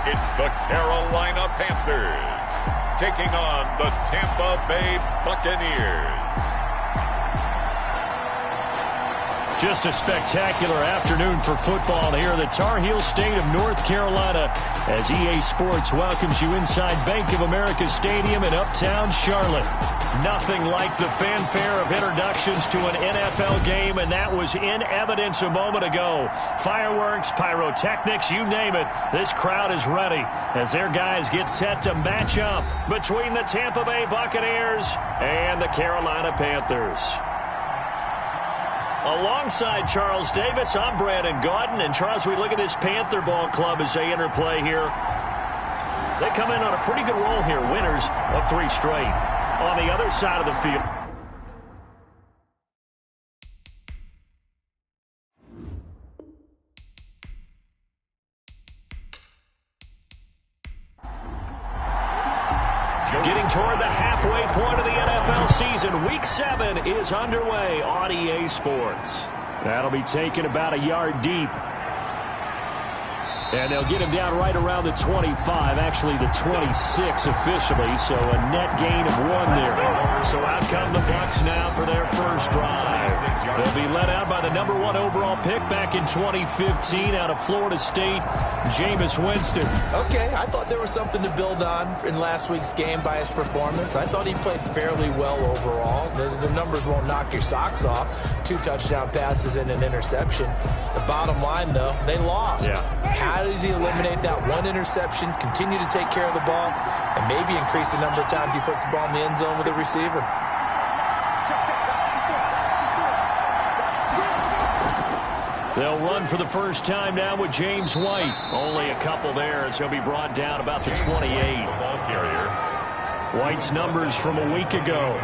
It's the Carolina Panthers taking on the Tampa Bay Buccaneers. Just a spectacular afternoon for football here in the Tar Heel state of North Carolina as EA Sports welcomes you inside Bank of America Stadium in uptown Charlotte. Nothing like the fanfare of introductions to an NFL game, and that was in evidence a moment ago. Fireworks, pyrotechnics, you name it. This crowd is ready as their guys get set to match up between the Tampa Bay Buccaneers and the Carolina Panthers. Alongside Charles Davis, I'm Brandon Gaudin. And Charles, we look at this Panther ball club as they interplay here. They come in on a pretty good roll here, winners of 3 straight. On the other side of the field, getting toward the halfway point of the NFL season. Week 7 is underway on EA Sports. That'll be taken about a yard deep. And they'll get him down right around the 25, actually the 26 officially, so a net gain of 1 there. So out come the Bucs now for their first drive. They'll be led out by the number 1 overall pick back in 2015 out of Florida State, Jameis Winston. Okay, I thought there was something to build on in last week's game by his performance. I thought he played fairly well overall. The numbers won't knock your socks off. 2 touchdown passes and an interception. The bottom line, though, they lost. Yeah. How does he eliminate that 1 interception, continue to take care of the ball, and maybe increase the number of times he puts the ball in the end zone with a receiver? They'll run for the first time now with James White. Only a couple there as he'll be brought down about the 28. White's numbers from a week ago.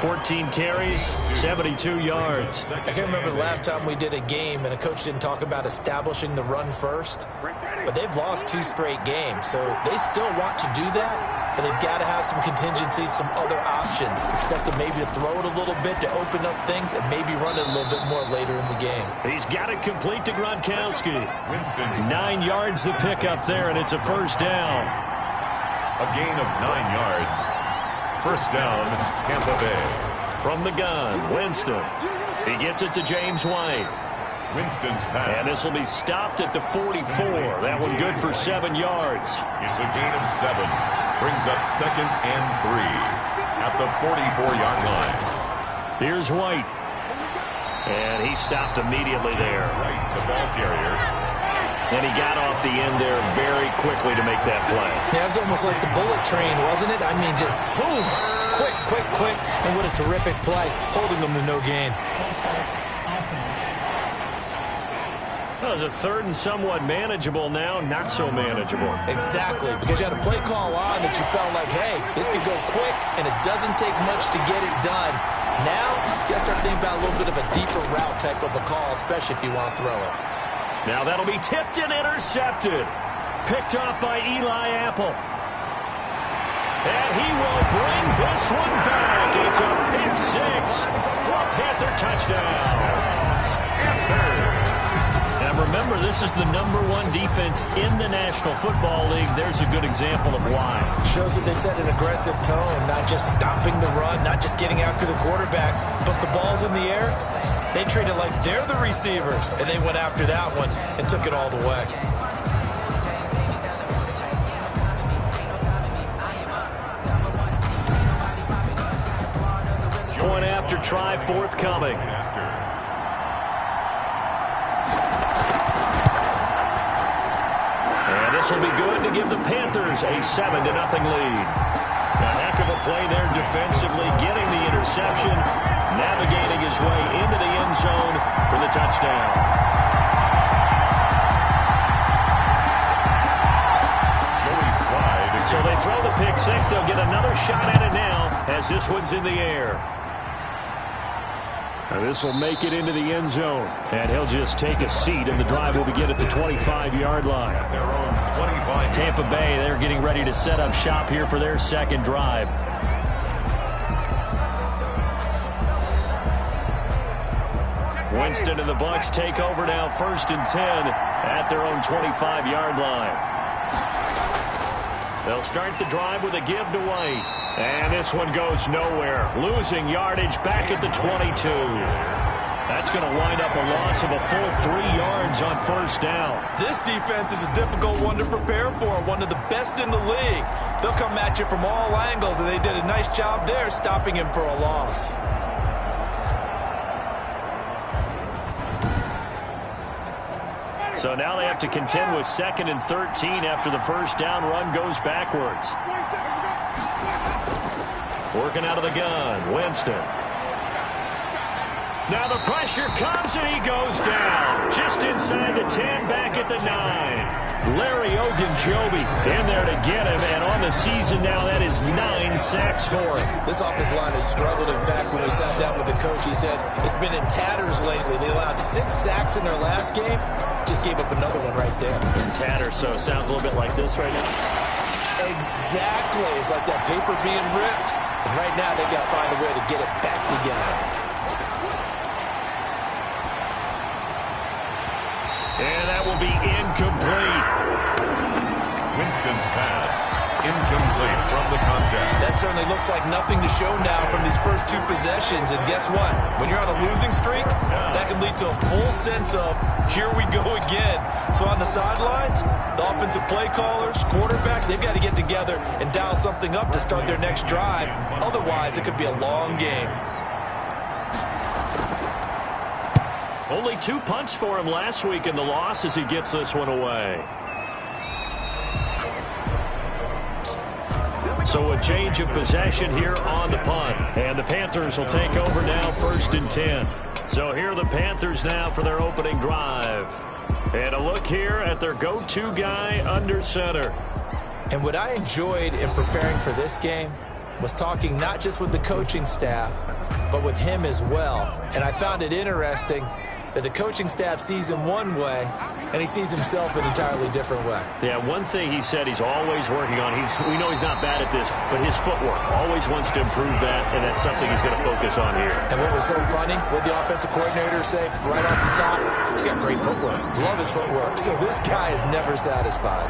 14 carries, 72 yards. I can't remember the last time we did a game and a coach didn't talk about establishing the run first. But they've lost 2 straight games, so they still want to do that. But they've got to have some contingencies, some other options. Expect them maybe to throw it a little bit to open up things and maybe run it a little bit more later in the game. He's got it complete to Gronkowski. 9 yards to pick up there, and it's a first down. A gain of 9 yards. First down, Tampa Bay. From the gun, Winston. He gets it to James White. Winston's pass. And this will be stopped at the 44. That one good for 7 yards. It's a gain of 7. Brings up 2nd and 3 at the 44-yard line. Here's White. And he stopped immediately there. Right, the ball carrier. And he got off the end there very quickly to make that play. Yeah, it was almost like the bullet train, wasn't it? I mean, just boom, quick, quick, quick. And what a terrific play, holding them to no gain. Well, it was a 3rd and somewhat manageable now, not so manageable. Exactly, because you had a play call on that you felt like, hey, this could go quick, and it doesn't take much to get it done. Now, you got to start thinking about a little bit of a deeper route type of a call, especially if you want to throw it. Now that'll be tipped and intercepted. Picked off by Eli Apple. And he will bring this one back. It's a pick 6 for a Panther touchdown. And remember, this is the number 1 defense in the National Football League. There's a good example of why. Shows that they set an aggressive tone, not just stopping the run, not just getting after the quarterback, but the ball's in the air. They treat it like they're the receivers, and they went after that one and took it all the way. Point after try forthcoming. And this will be good to give the Panthers a 7-0 lead. A heck of a play there defensively, getting the interception, navigating his way into the end zone for the touchdown. So they throw the pick 6. They'll get another shot at it now as this one's in the air. And this will make it into the end zone. And he'll just take a seat, and the drive will begin at the 25-yard line. At their own 25. Tampa Bay, they're getting ready to set up shop here for their second drive. Winston and the Bucs take over now, 1st and 10 at their own 25-yard line. They'll start the drive with a give to White. And this one goes nowhere. Losing yardage back at the 22. That's going to wind up a loss of a full 3 yards on first down. This defense is a difficult one to prepare for, one of the best in the league. They'll come at you from all angles, and they did a nice job there stopping him for a loss. So now they have to contend with 2nd and 13 after the first down run goes backwards. Working out of the gun, Winston. Now the pressure comes and he goes down. Just inside the 10, back at the 9. Larry Ogunjobi in there to get him, and on the season now that is 9 sacks for him. This offensive line has struggled. In fact, when we sat down with the coach, he said it's been in tatters lately. They allowed 6 sacks in their last game. Just gave up another one right there. In tatters, so it sounds a little bit like this right now. Exactly. It's like that paper being ripped. And right now they got to find a way to get it back together. And that will be incomplete. Winston's pass, incomplete from the contact. That certainly looks like nothing to show now from these first 2 possessions. And guess what? When you're on a losing streak, that can lead to a full sense of, here we go again. So on the sidelines, the offensive play callers, quarterback, they've got to get together and dial something up to start their next drive. Otherwise, it could be a long game. Only 2 punts for him last week in the loss as he gets this one away. So a change of possession here on the punt. And the Panthers will take over now, 1st and 10. So here are the Panthers now for their opening drive. And a look here at their go-to guy under center. And what I enjoyed in preparing for this game was talking not just with the coaching staff, but with him as well. And I found it interesting that the coaching staff sees him one way, and he sees himself an entirely different way. Yeah, one thing he said he's always working on, we know he's not bad at this, but his footwork, always wants to improve that, and that's something he's going to focus on here. And what was so funny, what the offensive coordinator say right off the top, he's got great footwork. Love his footwork. So this guy is never satisfied.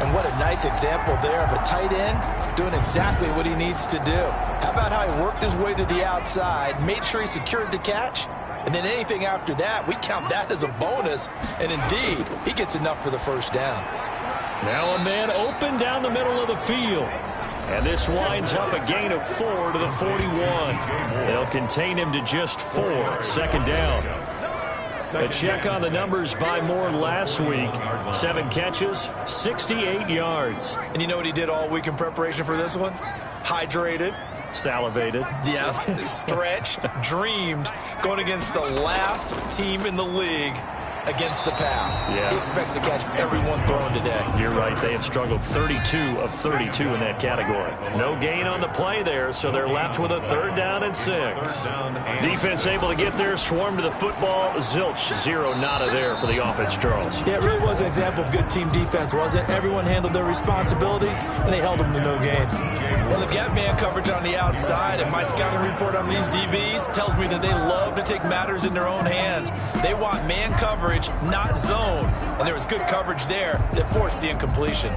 And what a nice example there of a tight end doing exactly what he needs to do. How about how he worked his way to the outside, made sure he secured the catch, and then anything after that, we count that as a bonus. And indeed, he gets enough for the first down. Now a man open down the middle of the field. And this winds up a gain of 4 to the 41. They'll contain him to just 4. 2nd down. A check on the numbers by Moore last week. 7 catches, 68 yards. And you know what he did all week in preparation for this one? Hydrated. Salivated. Yes, stretched, dreamed, going against the last team in the league against the pass. Yeah. He expects to catch everyone thrown today. You're right. They have struggled 32 of 32 in that category. No gain on the play there, so they're left with a 3rd down and 6. Defense able to get there, swarm to the football. Zilch, 0 nada there for the offense, Charles. Yeah, it really was an example of good team defense, wasn't it? Everyone handled their responsibilities, and they held them to no gain. Well, they've got man coverage on the outside, and my scouting report on these DBs tells me that they love to take matters in their own hands. They want man coverage, not zone. And there was good coverage there that forced the incompletion.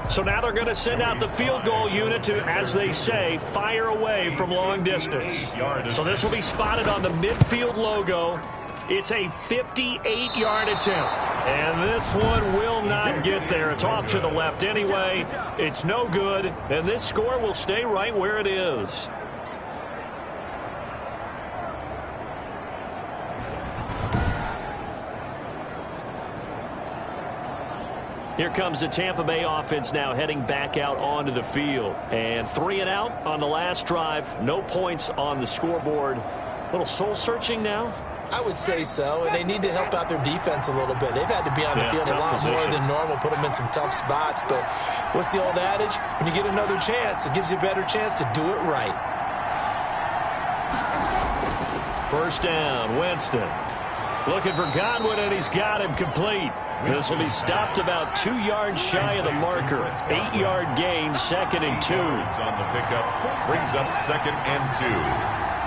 So now they're going to send out the field goal unit to, as they say, fire away from long distance. So this will be spotted on the midfield logo. It's a 58-yard attempt. And this one will not get there. It's off to the left anyway. It's no good. And this score will stay right where it is. Here comes the Tampa Bay offense now heading back out onto the field. And 3 and out on the last drive. No points on the scoreboard. A little soul-searching now? I would say so, and they need to help out their defense a little bit. They've had to be on the field a lot more than normal, put them in some tough spots. But what's the old adage? When you get another chance, it gives you a better chance to do it right. First down, Winston. Looking for Godwin, and he's got him complete. This will be stopped about 2 yards shy of the marker. 8-yard gain, 2nd and 2. On the pickup, brings up 2nd and 2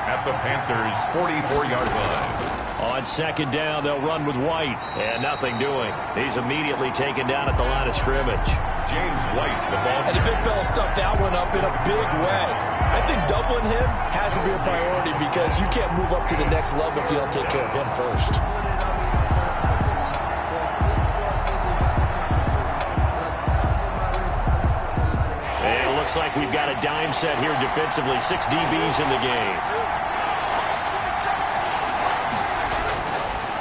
at the Panthers' 44-yard line. On second down, they'll run with White. And nothing doing. He's immediately taken down at the line of scrimmage. James White, the ball. And the big fella stuffed that one up in a big way. I think doubling him has to be a priority because you can't move up to the next level if you don't take care of him first. And it looks like we've got a dime set here defensively. 6 DBs in the game.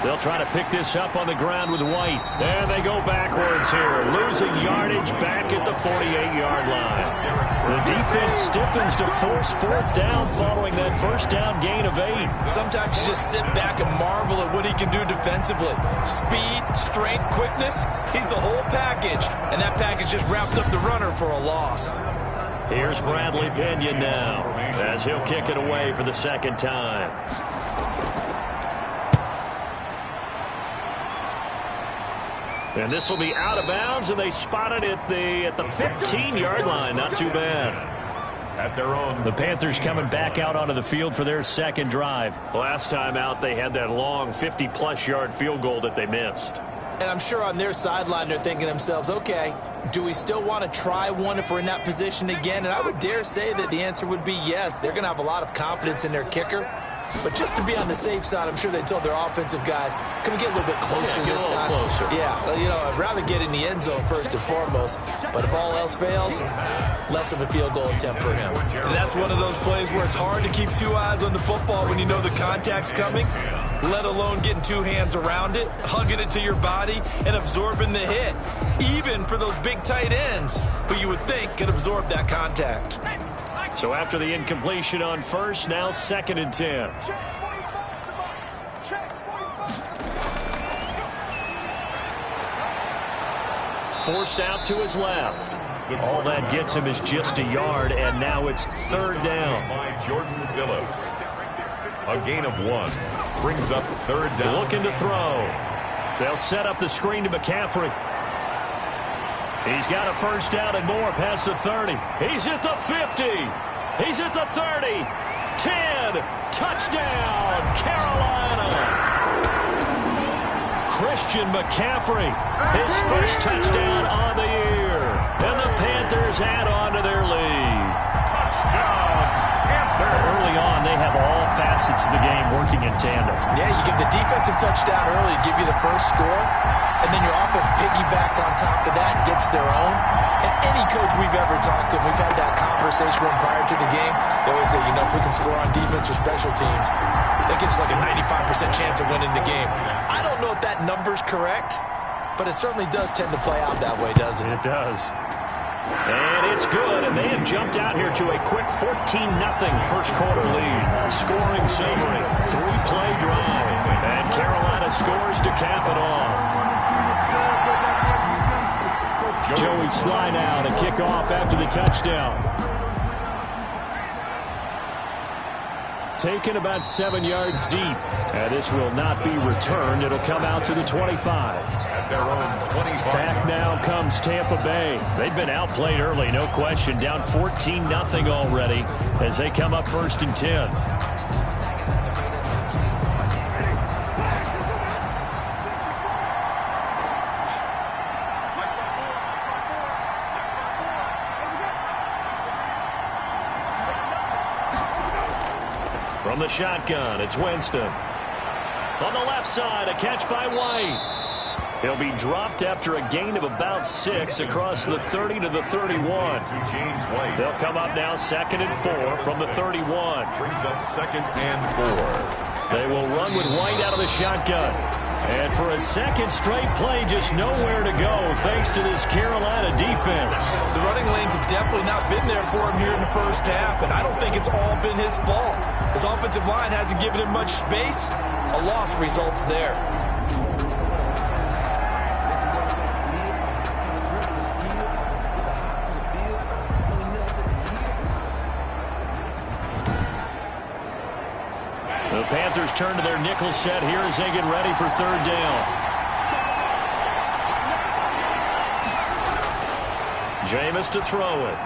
They'll try to pick this up on the ground with White. And they go backwards here. Losing yardage back at the 48-yard line. The defense stiffens to force 4th down following that first down gain of 8. Sometimes you just sit back and marvel at what he can do defensively. Speed, strength, quickness. He's the whole package. And that package just wrapped up the runner for a loss. Here's Bradley Pinion now as he'll kick it away for the second time. And this will be out of bounds, and they spot it at the 15-yard line. Not too bad. At their own. The Panthers coming back out onto the field for their second drive. Last time out, they had that long 50-plus yard field goal that they missed. And I'm sure on their sideline they're thinking to themselves, okay, do we still want to try one if we're in that position again? And I would dare say that the answer would be yes. They're going to have a lot of confidence in their kicker. But just to be on the safe side, I'm sure they told their offensive guys, can we get a little bit closer this time? Closer. Yeah, you know, I'd rather get in the end zone first and foremost. But if all else fails, less of a field goal attempt for him. And that's one of those plays where it's hard to keep 2 eyes on the football when you know the contact's coming, let alone getting 2 hands around it, hugging it to your body, and absorbing the hit. Even for those big tight ends who you would think could absorb that contact. So after the incompletion on first, now 2nd and 10. Forced out to his left. All that gets him is just a yard, and now it's 3rd down. By Jordan Phillips. A gain of 1. Brings up 3rd down. Looking to throw. They'll set up the screen to McCaffrey. He's got a first down and more past the 30. He's at the 50. He's at the 30. 10. Touchdown, Carolina. Christian McCaffrey, his first touchdown on the year. And the Panthers add on to their lead. Touchdown, Panthers. Early on, they have all facets of the game working in tandem. Yeah, you give the defensive touchdown early, give you the first score, and then your offense piggybacks on top of that and gets their own. And any coach we've ever talked to, we've had that conversation with prior to the game, they always say, you know, if we can score on defense or special teams, that gives us like a 95% chance of winning the game. I don't know if that number's correct, but it certainly does tend to play out that way, doesn't it? It does. And it's good, and they have jumped out here to a quick 14-0 first quarter lead. Scoring sobering, 3-play drive, and Carolina scores to cap it off. Joey Sly now to kick off after the touchdown. Taken about 7 yards deep. And this will not be returned. It'll come out to the 25. At their own 25. Back now comes Tampa Bay. They've been outplayed early, no question. Down 14-0 already as they come up 1st and 10. From the shotgun, it's Winston. On the left side, a catch by White. He'll be dropped after a gain of about 6 across the 30 to the 31. To James White. They'll come up now 2nd and 4 from the 31. Brings up 2nd and 4. They will run with White out of the shotgun. And for a second straight play, just nowhere to go thanks to this Carolina defense. The running lanes have definitely not been there for him here in the first half, and I don't think it's all been his fault. His offensive line hasn't given him much space. A loss results there. The Panthers turn to their nickel set here as they get ready for 3rd down. Jameis to throw it.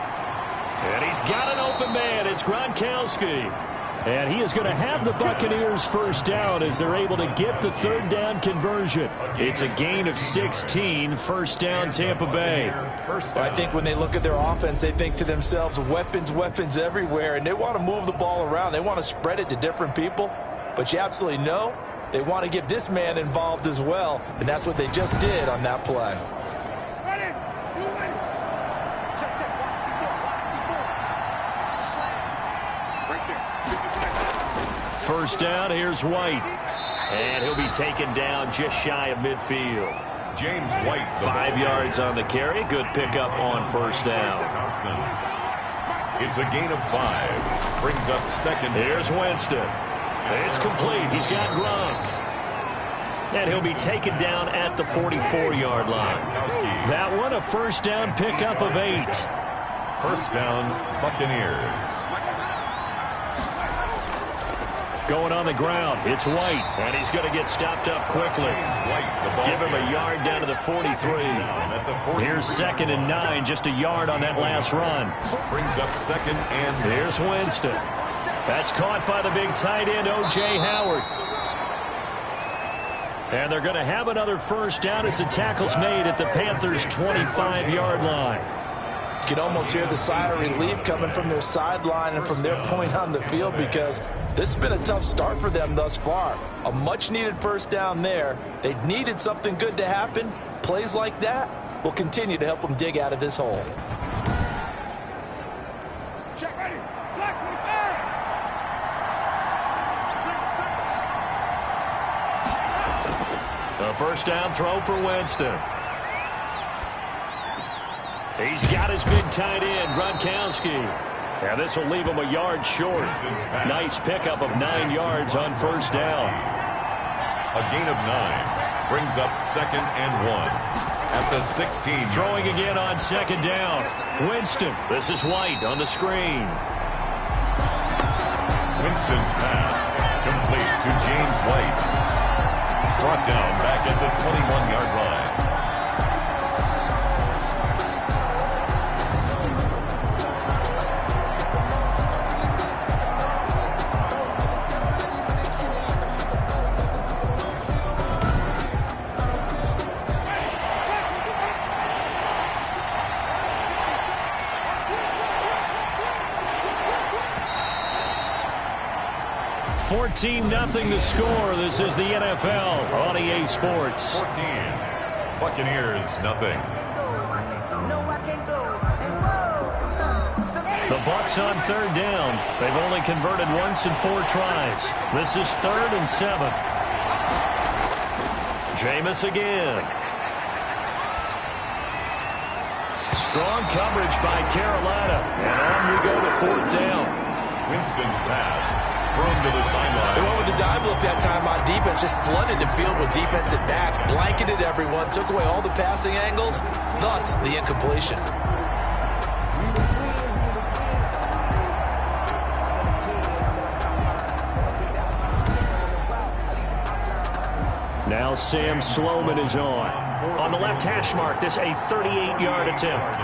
And he's got an open man. It's Gronkowski. And he is going to have the Buccaneers first down as they're able to get the third down conversion. It's a gain of 16, first down Tampa Bay. I think when they look at their offense, they think to themselves, weapons, weapons everywhere, and they want to move the ball around. They want to spread it to different people, but you absolutely know they want to get this man involved as well, and that's what they just did on that play. First down, here's White. And he'll be taken down just shy of midfield. James White. 5 yards on the carry. Good pickup on first down. Thompson. It's a gain of 5. Brings up second. Here's Winston. It's complete. He's got Gronk. And he'll be taken down at the 44-yard line. That one, a first down pickup of 8. First down, Buccaneers. Going on the ground, it's White, and he's going to get stopped up quickly. Give him a yard down to the 43. Here's 2nd and 9, just a yard on that last run. Brings up second and... Here's Winston. That's caught by the big tight end, O.J. Howard. And they're going to have another first down as the tackle's made at the Panthers' 25-yard line. You can almost hear the sigh of relief coming from their sideline and from their point on the field, because this has been a tough start for them thus far. A much-needed first down there. They needed something good to happen. Plays like that will continue to help them dig out of this hole. Check ready. Check ready. A first down throw for Winston. He's got his big tight end, Gronkowski. And this will leave him a yard short. Nice pickup of 9 yards on first down. A gain of 9. Brings up second and 1. At the 16. Throwing again on second down. Winston. This is White on the screen. Winston's pass. Complete to James White. Brought down back at the 21-yard line. Nothing the score. This is the NFL on EA Sports. 14. Buccaneers, nothing. The Bucs on third down. They've only converted once in 4 tries. This is 3rd and 7. Jameis again. Strong coverage by Carolina. And on we go to 4th down. Winston's pass. Thrown to the sideline. They went with the dive look that time on defense. Just flooded the field with defensive backs. Blanketed everyone. Took away all the passing angles. Thus, the incompletion. Now Sam Sloman is on. On the left hash mark, this a 38-yard attempt.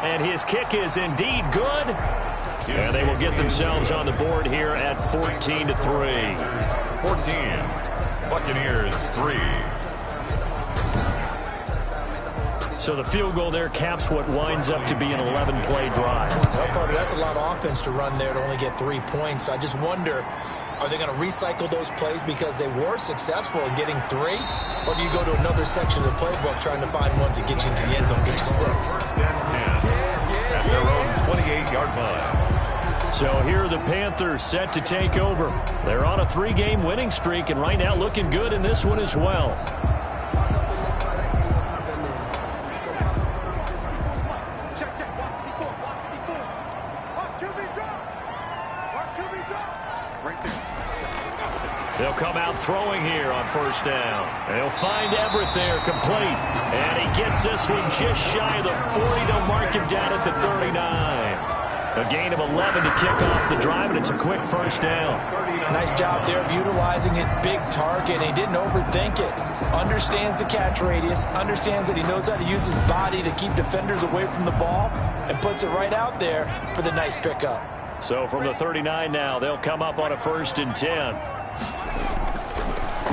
And his kick is indeed good. And they will get themselves on the board here at 14-3. 14. Buccaneers 3. So the field goal there caps what winds up to be an 11-play drive. Well, Carter, that's a lot of offense to run there to only get 3 points. I just wonder, are they going to recycle those plays because they were successful in getting 3? Or do you go to another section of the playbook trying to find ones that get you into the end zone, get you 6? First and 10. At their own 28-yard line. So here are the Panthers set to take over. They're on a 3-game winning streak, and right now looking good in this one as well. Check, check. Watch QB drop. Watch QB drop. Right there. They'll come out throwing here on first down. And he'll find Everett there, complete. And he gets this one just shy of the 40. They'll mark him down at the 39. A gain of 11 to kick off the drive, and it's a quick first down. Nice job there of utilizing his big target. He didn't overthink it. Understands the catch radius, understands that he knows how to use his body to keep defenders away from the ball, and puts it right out there for the nice pickup. So from the 39 now, they'll come up on a 1st and 10.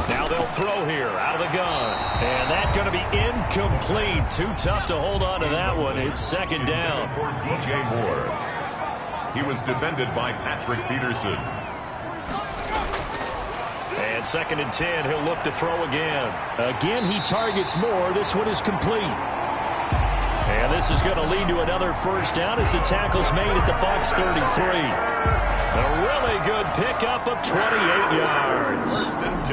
Now they'll throw here out of the gun. And that's going to be incomplete. Too tough to hold on to that one. It's 2nd down. For DJ Moore. He was defended by Patrick Peterson. And 2nd and 10, he'll look to throw again. Again, he targets Moore. This one is complete. And this is going to lead to another first down as the tackle's made at the Bucs 33. A really good pickup of 28 yards.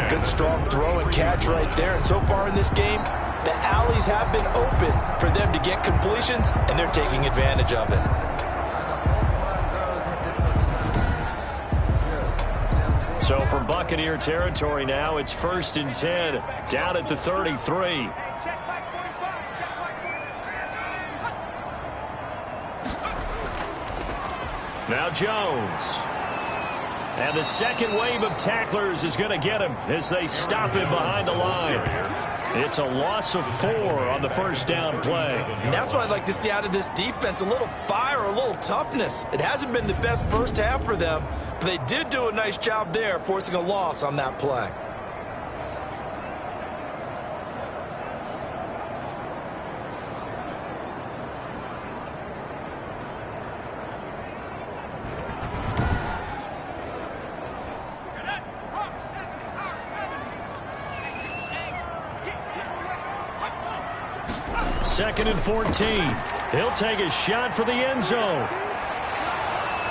Good strong throw and catch right there. And so far in this game, the alleys have been open for them to get completions, and they're taking advantage of it. So from Buccaneer territory now, it's 1st and 10, down at the 33. Now Jones. And the second wave of tacklers is going to get him as they stop him behind the line. It's a loss of 4 on the first down play. And that's what I'd like to see out of this defense, a little fire, a little toughness. It hasn't been the best first half for them, but they did do a nice job there, forcing a loss on that play. Second and 14. He'll take a shot for the end zone.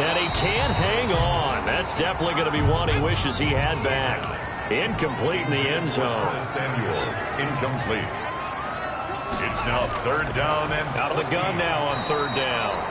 And he can't hang on. That's definitely going to be one he wishes he had back. Incomplete in the end zone. Samuel, incomplete. It's now 3rd down and out of the gun now on 3rd down.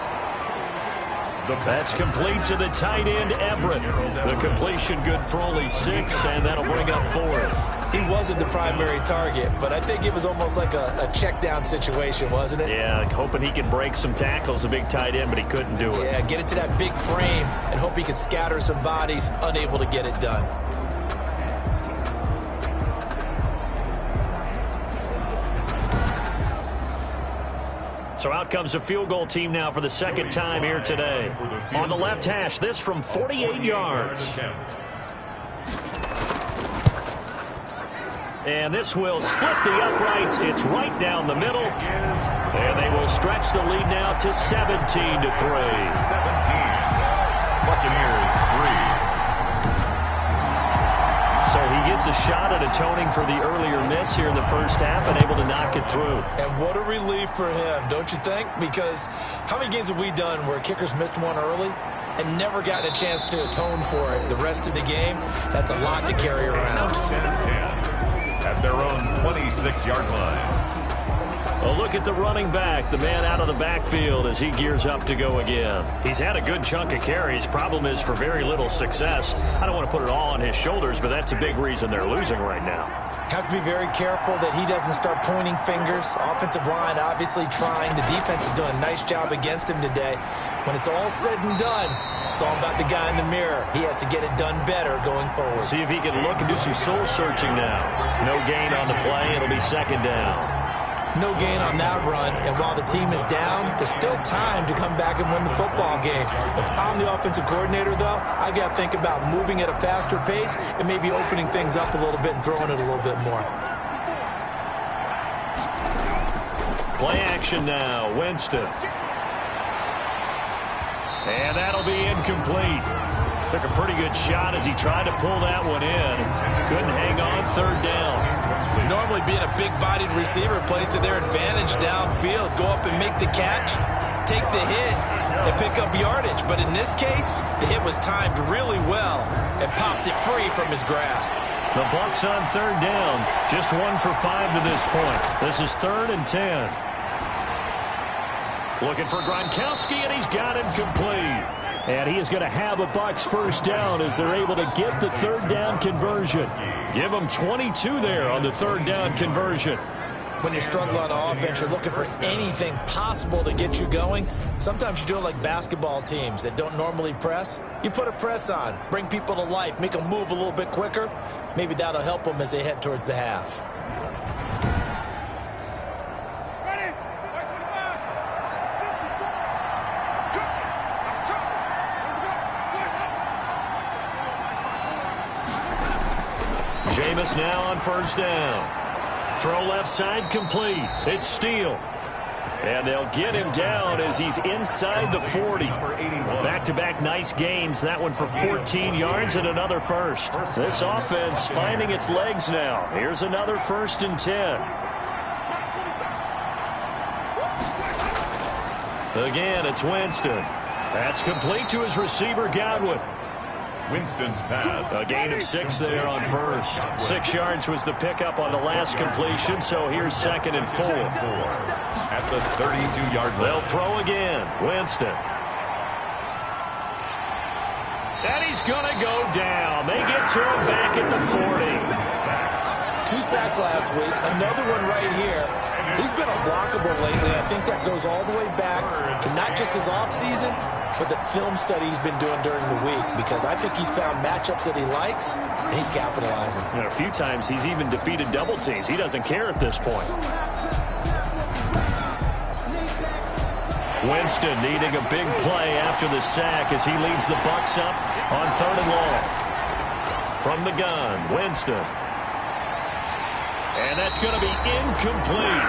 That's complete to the tight end, Everett. The completion good for only 6, and that'll bring up 4th. He wasn't the primary target, but I think it was almost like a check down situation, wasn't it? Yeah, hoping he could break some tackles, a big tight end, but he couldn't do it. Yeah, get it to that big frame and hope he could scatter some bodies, unable to get it done. So out comes a field goal team now for the 2nd time here today. On the left hash, this from 48 yards. And this will split the uprights. It's right down the middle. And they will stretch the lead now to 17-3. 17. Buccaneers 3. So he gets a shot at atoning for the earlier miss here in the first half and able to knock it through. And what a relief for him, don't you think? Because how many games have we done where kickers missed one early and never gotten a chance to atone for it the rest of the game? That's a lot to carry around. 10-10 at their own 26-yard line. Well, look at the running back, the man out of the backfield as he gears up to go again. He's had a good chunk of carries. Problem is for very little success. I don't want to put it all on his shoulders, but that's a big reason they're losing right now. Have to be very careful that he doesn't start pointing fingers. Offensive line obviously trying. The defense is doing a nice job against him today. When it's all said and done, it's all about the guy in the mirror. He has to get it done better going forward. See if he can look and do some soul searching now. No gain on the play. It'll be 2nd down. No gain on that run, and while the team is down, there's still time to come back and win the football game. If I'm the offensive coordinator, though, I've got to think about moving at a faster pace and maybe opening things up a little bit and throwing it a little bit more. Play action now, Winston. And that'll be incomplete. Took a pretty good shot as he tried to pull that one in. Couldn't hang on, 3rd down. Normally being a big-bodied receiver plays to their advantage downfield. Go up and make the catch, take the hit, and pick up yardage. But in this case, the hit was timed really well and popped it free from his grasp. The Bucs on 3rd down. Just 1 for 5 to this point. This is 3rd and 10. Looking for Gronkowski, and he's got him complete. And he is going to have a Bucs first down as they're able to get the 3rd down conversion. Give them 22 there on the 3rd down conversion. when you're struggling on offense, you're looking for anything possible to get you going. Sometimes you do it like basketball teams that don't normally press. You put a press on, bring people to life, make them move a little bit quicker. Maybe that'll help them as they head towards the half. Jameis now on first down. Throw left side complete. It's Steele. And they'll get him down as he's inside the 40. Back-to-back nice gains. That one for 14 yards and another first. This offense finding its legs now. Here's another 1st and 10. Again, it's Winston. That's complete to his receiver, Godwin. Winston's pass. A gain of 6 there on first. 6 yards was the pickup on the last completion, so here's 2nd and 4. At the 32-yard line. They'll throw again. Winston. And he's going to go down. They get to him back at the 40. 2 sacks last week. Another one right here. He's been unblockable lately. I think that goes all the way back to not just his offseason, but the film study he's been doing during the week, because I think he's found matchups that he likes, and he's capitalizing. A few times he's even defeated double teams. He doesn't care at this point. Winston needing a big play after the sack as he leads the Bucs up on 3rd and long. From the gun, Winston. And that's going to be incomplete.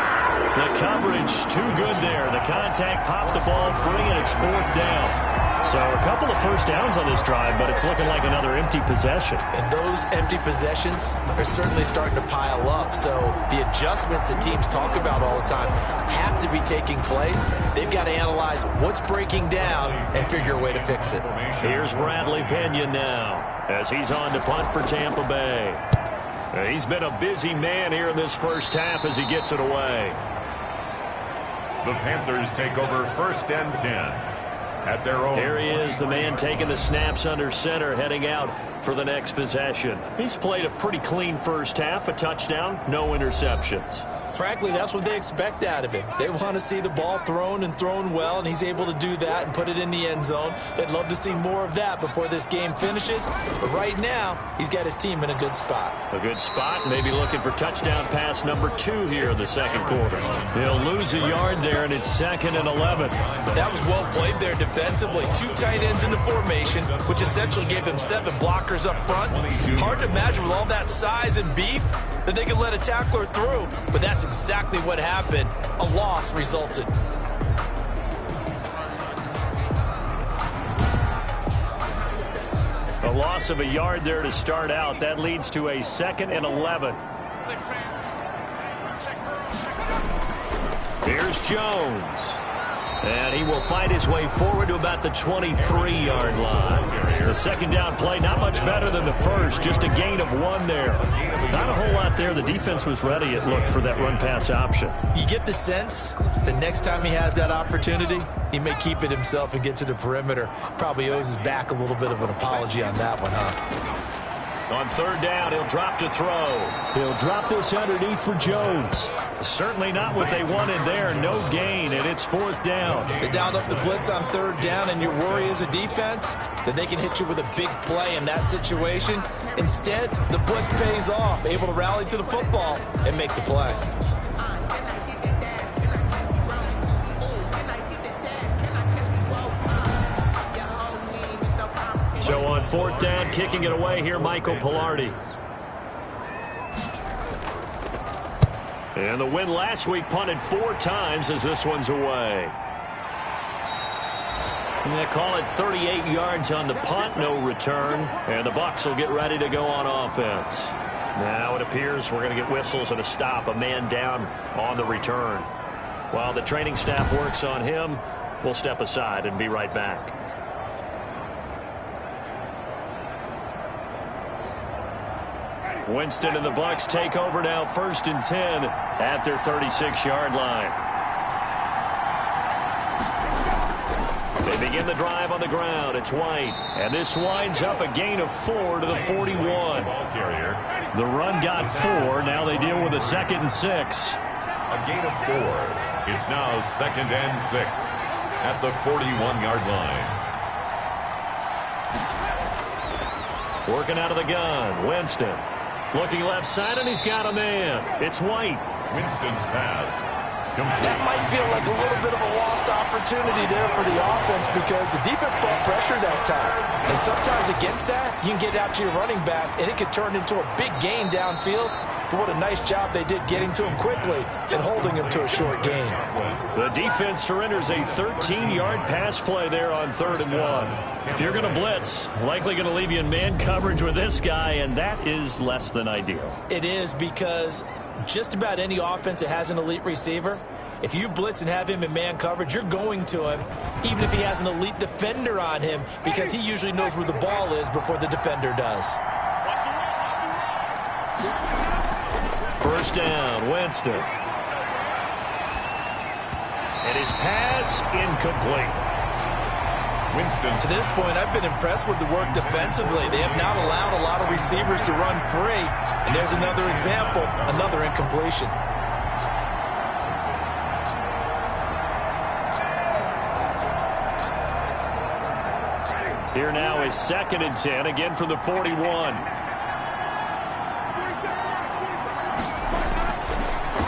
The coverage too good there. The contact popped the ball free, and it's 4th down. So a couple of first downs on this drive, but it's looking like another empty possession. And those empty possessions are certainly starting to pile up. So the adjustments that teams talk about all the time have to be taking place. They've got to analyze what's breaking down and figure a way to fix it. Here's Bradley Pinion now as he's on to punt for Tampa Bay. He's been a busy man here in this first half as he gets it away. The Panthers take over 1st and 10 at their own. Here he is, the man taking the snaps under center, heading out for the next possession. He's played a pretty clean first half, a touchdown, no interceptions. Frankly, that's what they expect out of him. They want to see the ball thrown and thrown well, and he's able to do that and put it in the end zone. They'd love to see more of that before this game finishes. But right now, he's got his team in a good spot. A good spot, maybe looking for touchdown pass number 2 here in the 2nd quarter. They'll lose a yard there, and it's 2nd and 11. That was well played there defensively. 2 tight ends in the formation, which essentially gave them 7 blockers up front. Hard to imagine with all that size and beef that they could let a tackler through, but that's exactly what happened. A loss resulted. A loss of a yard there to start out. That leads to a 2nd and 11. Here's Jones. And he will fight his way forward to about the 23-yard line. The 2nd down play, not much better than the first. Just a gain of 1 there. Not a whole lot there. The defense was ready, it looked, for that run-pass option. You get the sense that next time he has that opportunity, he may keep it himself and get to the perimeter. Probably owes his back a little bit of an apology on that one, huh? On 3rd down, he'll drop to throw. He'll drop this underneath for Jones. Certainly not what they wanted there. No gain, and it's 4th down. They dialed up the blitz on 3rd down, and your worry as a defense that they can hit you with a big play in that situation. Instead, the blitz pays off, able to rally to the football and make the play. So on 4th down, kicking it away here, Michael Pilardi. And the win last week punted 4 times as this one's away. And they call it 38 yards on the punt, no return. And the Bucs will get ready to go on offense. Now it appears we're going to get whistles and a stop, a man down on the return. While the training staff works on him, we'll step aside and be right back. Winston and the Bucs take over now, 1st and 10 at their 36-yard line. They begin the drive on the ground. It's White, and this winds up a gain of 4 to the 41. The run got 4. Now they deal with a 2nd and 6. A gain of 4. It's now 2nd and 6 at the 41-yard line. Working out of the gun, Winston. Looking left side, and he's got a man. It's White. Winston's pass. Complete. That might feel like a little bit of a lost opportunity there for the offense because the defense brought pressure that time. And sometimes against that, you can get out to your running back, and it could turn into a big gain downfield. But what a nice job they did getting to him quickly and holding him to a short gain. The defense surrenders a 13-yard pass play there on 3rd and 1. If you're going to blitz, likely going to leave you in man coverage with this guy, and that is less than ideal. It is because just about any offense that has an elite receiver, if you blitz and have him in man coverage, you're going to him, even if he has an elite defender on him, because he usually knows where the ball is before the defender does. First down, Winston. And his pass incomplete. Winston. To this point, I've been impressed with the work defensively. They have not allowed a lot of receivers to run free. And there's another example, another incompletion. Here now is 2nd and 10, again from the 41.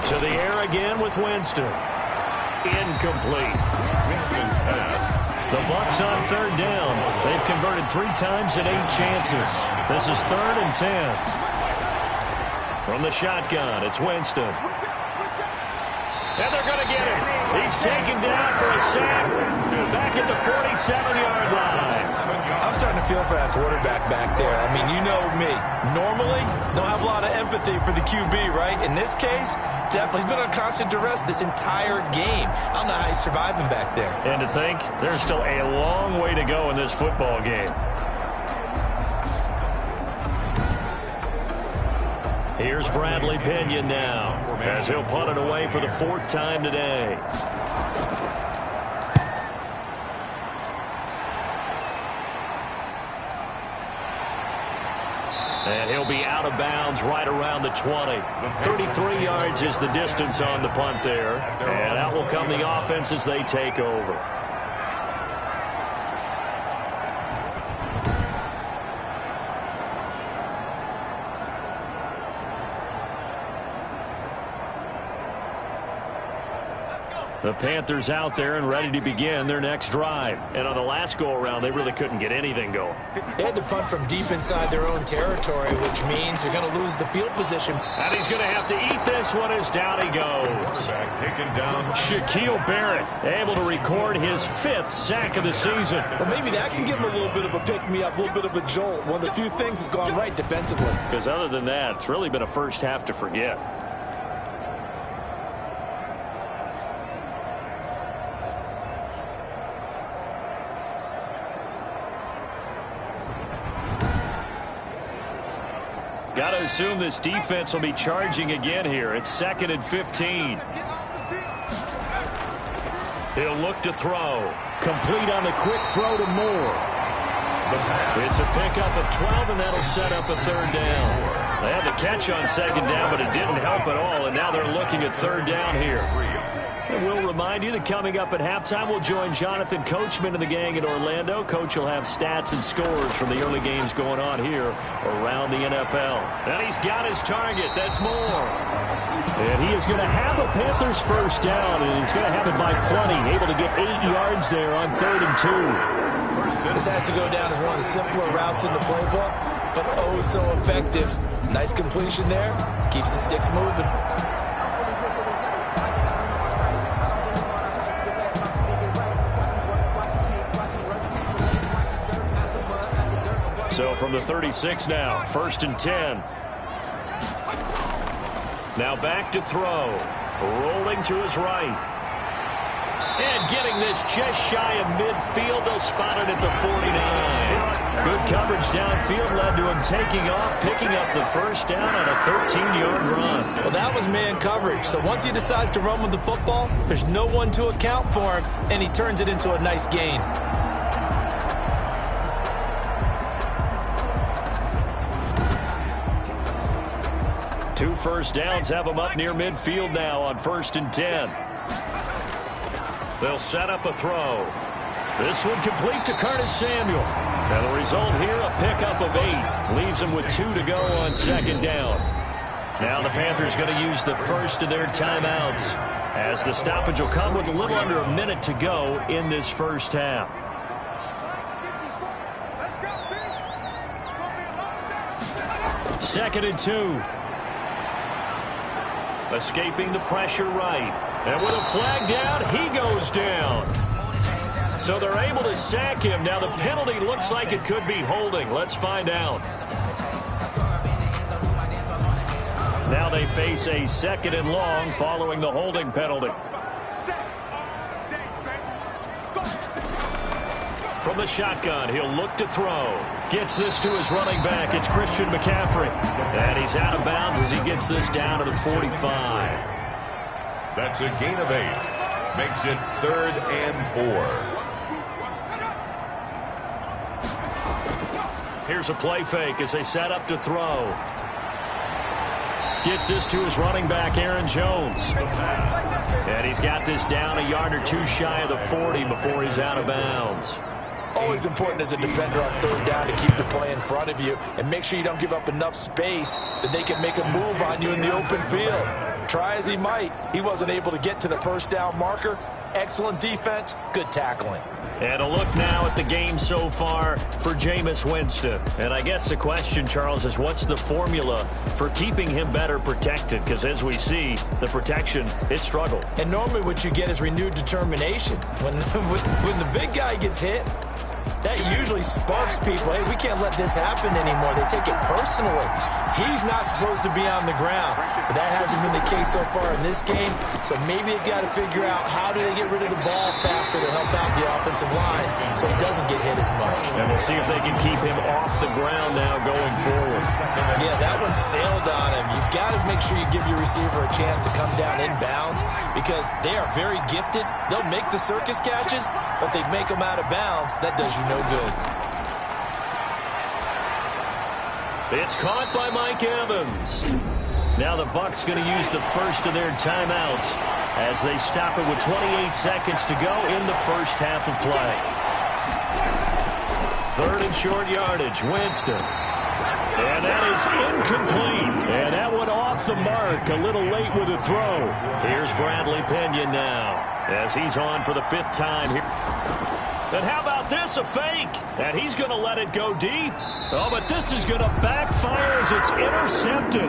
To the air again with Winston. Incomplete. Winston's pass. The Bucs on 3rd down. They've converted 3 times in 8 chances. This is 3rd and 10. From the shotgun, it's Winston. And they're going to get him. He's taken down for a sack. Back at the 47-yard line. I'm starting to feel for that quarterback back there. I mean, you know me. Normally, don't have a lot of empathy for the QB, right? In this case, definitely. He's been on constant duress this entire game. I don't know how he's surviving back there. And to think, there's still a long way to go in this football game. Here's Bradley Pinion now, as he'll punt it away for the 4th time today. And he'll be out of bounds right around the 20. 33 yards is the distance on the punt there. And out will come the offense as they take over. The Panthers out there and ready to begin their next drive. And on the last go-around, they really couldn't get anything going. They had to punt from deep inside their own territory, which means they're going to lose the field position. And he's going to have to eat this one as down he goes. Taken down. Shaquille Barrett able to record his 5th sack of the season. Well, maybe that can give him a little bit of a pick-me-up, a little bit of a jolt. One of the few things that's gone right defensively. Because other than that, it's really been a first half to forget. Got to assume this defense will be charging again here. It's 2nd and 15. He'll look to throw. Complete on the quick throw to Moore. It's a pickup of 12, and that'll set up a 3rd down. They had the catch on 2nd down, but it didn't help at all, and now they're looking at 3rd down here. And we'll remind you that coming up at halftime, we'll join Jonathan Coachman and the gang in Orlando. Coach will have stats and scores from the early games going on here around the NFL. And he's got his target. That's Moore. And he is going to have a Panthers first down, and he's going to have it by plenty. Able to get 8 yards there on 3rd and 2. This has to go down as one of the simpler routes in the playbook, but oh so effective. Nice completion there. Keeps the sticks moving. So from the 36 now, 1st and 10. Now back to throw. Rolling to his right. And getting this just shy of midfield. They'll spot it at the 49. Good coverage downfield led to him taking off, picking up the first down on a 13-yard run. Well, that was man coverage. So once he decides to run with the football, there's no one to account for him, and he turns it into a nice gain. 2 first downs have them up near midfield now on 1st and 10. They'll set up a throw. This one complete to Curtis Samuel. And the result here, a pickup of 8. Leaves them with 2 to go on 2nd down. Now the Panthers going to use the first of their timeouts, as the stoppage will come with a little under a minute to go in this first half. Let's go, team. It's gonna be a long day. 2nd and 2. Escaping the pressure right. And with a flag down, he goes down. So they're able to sack him. Now the penalty looks like it could be holding. Let's find out. Now they face a 2nd and long following the holding penalty. From the shotgun, he'll look to throw. Gets this to his running back. It's Christian McCaffrey. And he's out of bounds as he gets this down to the 45. That's a gain of 8. Makes it 3rd and 4. Here's a play fake as they set up to throw. Gets this to his running back, Aaron Jones. And he's got this down a yard or 2 shy of the 40 before he's out of bounds. Always important as a defender on 3rd down to keep the play in front of you and make sure you don't give up enough space that they can make a move on you in the open field. Try as he might, he wasn't able to get to the 1st down marker. Excellent defense, good tackling. And a look now at the game so far for Jameis Winston. And I guess the question, Charles, is what's the formula for keeping him better protected? Because as we see, the protection, it struggled. And normally what you get is renewed determination. When the big guy gets hit, that usually sparks people. Hey, we can't let this happen anymore. They take it personally. He's not supposed to be on the ground, but that hasn't been the case so far in this game. So maybe they've got to figure out how do they get rid of the ball faster to help out the offensive line so he doesn't get hit as much. And we'll see if they can keep him off the ground now going forward. Yeah, that one sailed on him. You've got to make sure you give your receiver a chance to come down inbounds because they are very gifted. They'll make the circus catches, but if they make them out of bounds, that does you no good. It's caught by Mike Evans. Now the Bucs going to use the first of their timeouts as they stop it with 28 seconds to go in the first half of play. 3rd and short yardage, Winston. And that is incomplete. And that one off the mark, a little late with a throw. Here's Bradley Pinion now as he's on for the 5th time here. And how about this, a fake? And he's going to let it go deep. Oh, but this is going to backfire as it's intercepted.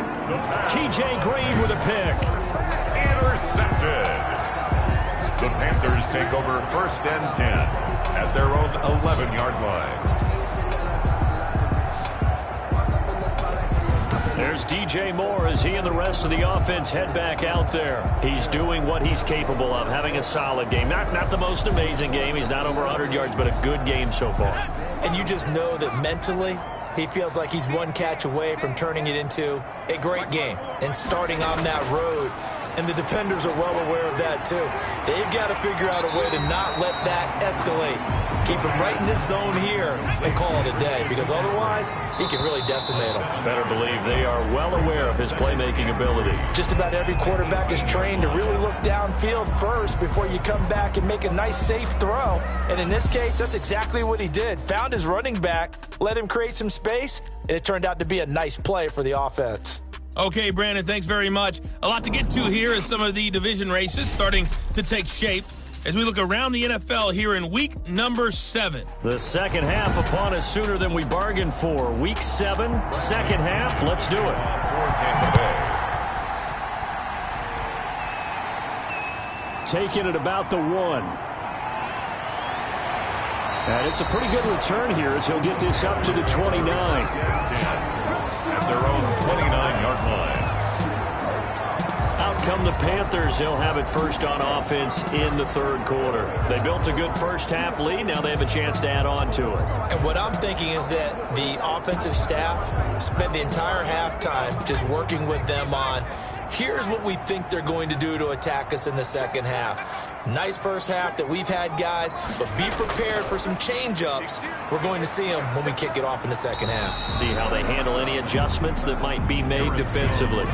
T.J. Green with a pick. Intercepted. The Panthers take over 1st and 10 at their own 11-yard line. There's DJ Moore as he and the rest of the offense head back out there. He's doing what he's capable of, having a solid game. Not the most amazing game. He's not over 100 yards, but a good game so far. And you just know that mentally he feels like he's one catch away from turning it into a great game and starting on that road. And the defenders are well aware of that, too. They've got to figure out a way to not let that escalate. Keep him right in this zone here and call it a day, because otherwise he can really decimate them. Better believe they are well aware of his playmaking ability. Just about every quarterback is trained to really look downfield first before you come back and make a nice, safe throw. And in this case, that's exactly what he did. Found his running back, let him create some space, and it turned out to be a nice play for the offense. Okay, Brandon, thanks very much. A lot to get to here as some of the division races starting to take shape as we look around the NFL here in week number 7. The second half upon us sooner than we bargained for. Week 7, second half. Let's do it. Taking it about the 1. And it's a pretty good return here as he'll get this up to the 29. At their own 29-yard line. Out come the Panthers. They'll have it first on offense in the 3rd quarter. They built a good first half lead. Now they have a chance to add on to it. And what I'm thinking is that the offensive staff spent the entire halftime just working with them on, here's what we think they're going to do to attack us in the second half. Nice first half that we've had, guys, but be prepared for some change-ups. We're going to see them when we kick it off in the second half. See how they handle any adjustments that might be made defensively.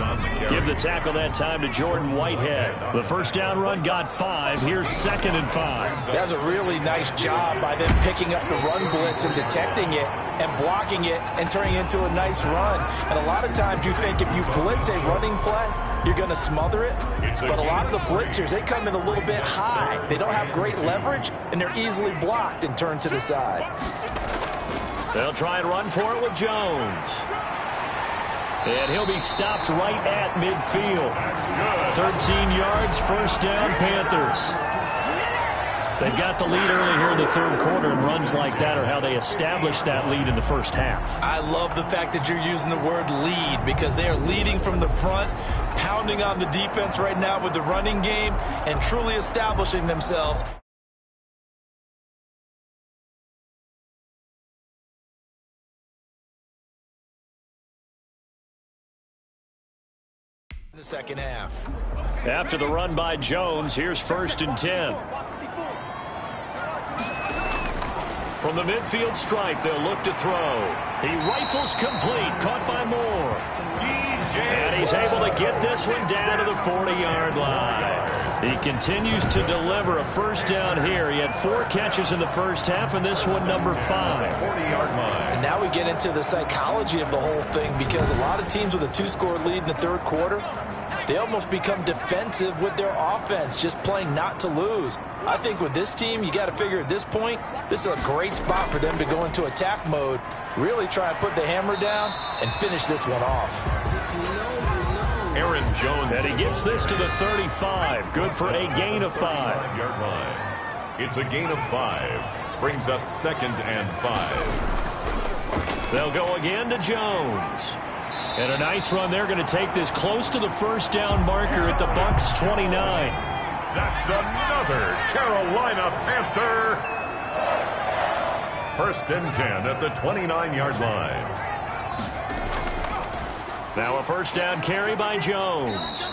Give the tackle that time to Jordan Whitehead. The first down run got 5. Here's 2nd and 5. That was a really nice job by them picking up the run blitz and detecting it and blocking it and turning it into a nice run. And a lot of times you think if you blitz a running play, you're going to smother it. But a lot of the blitzers, they come in a little bit high. They don't have great leverage, and they're easily blocked and turned to the side. They'll try and run for it with Jones. And he'll be stopped right at midfield. 13 yards, first down, Panthers. They've got the lead early here in the third quarter, and runs like that are how they establish that lead in the first half. I love the fact that you're using the word lead because they are leading from the front, pounding on the defense right now with the running game, and truly establishing themselves. In the second half. After the run by Jones, here's 1st and 10. From the midfield stripe, they'll look to throw. He rifles complete, caught by Moore. And he's able to get this one down to the 40-yard line. He continues to deliver a first down here. He had 4 catches in the first half, and this one number 5. 40-yard line. And now we get into the psychology of the whole thing because a lot of teams with a 2-score lead in the third quarter, they almost become defensive with their offense, just playing not to lose. I think with this team, you got to figure at this point, this is a great spot for them to go into attack mode, really try and put the hammer down and finish this one off. Aaron Jones. And he gets this to the 35. Good for a gain of 5. Yard line. It's a gain of 5. Brings up 2nd and 5. They'll go again to Jones. And a nice run. They're going to take this close to the first down marker at the Bucs 29. That's another Carolina Panther. 1st and 10 at the 29-yard line. Now a first down carry by Jones.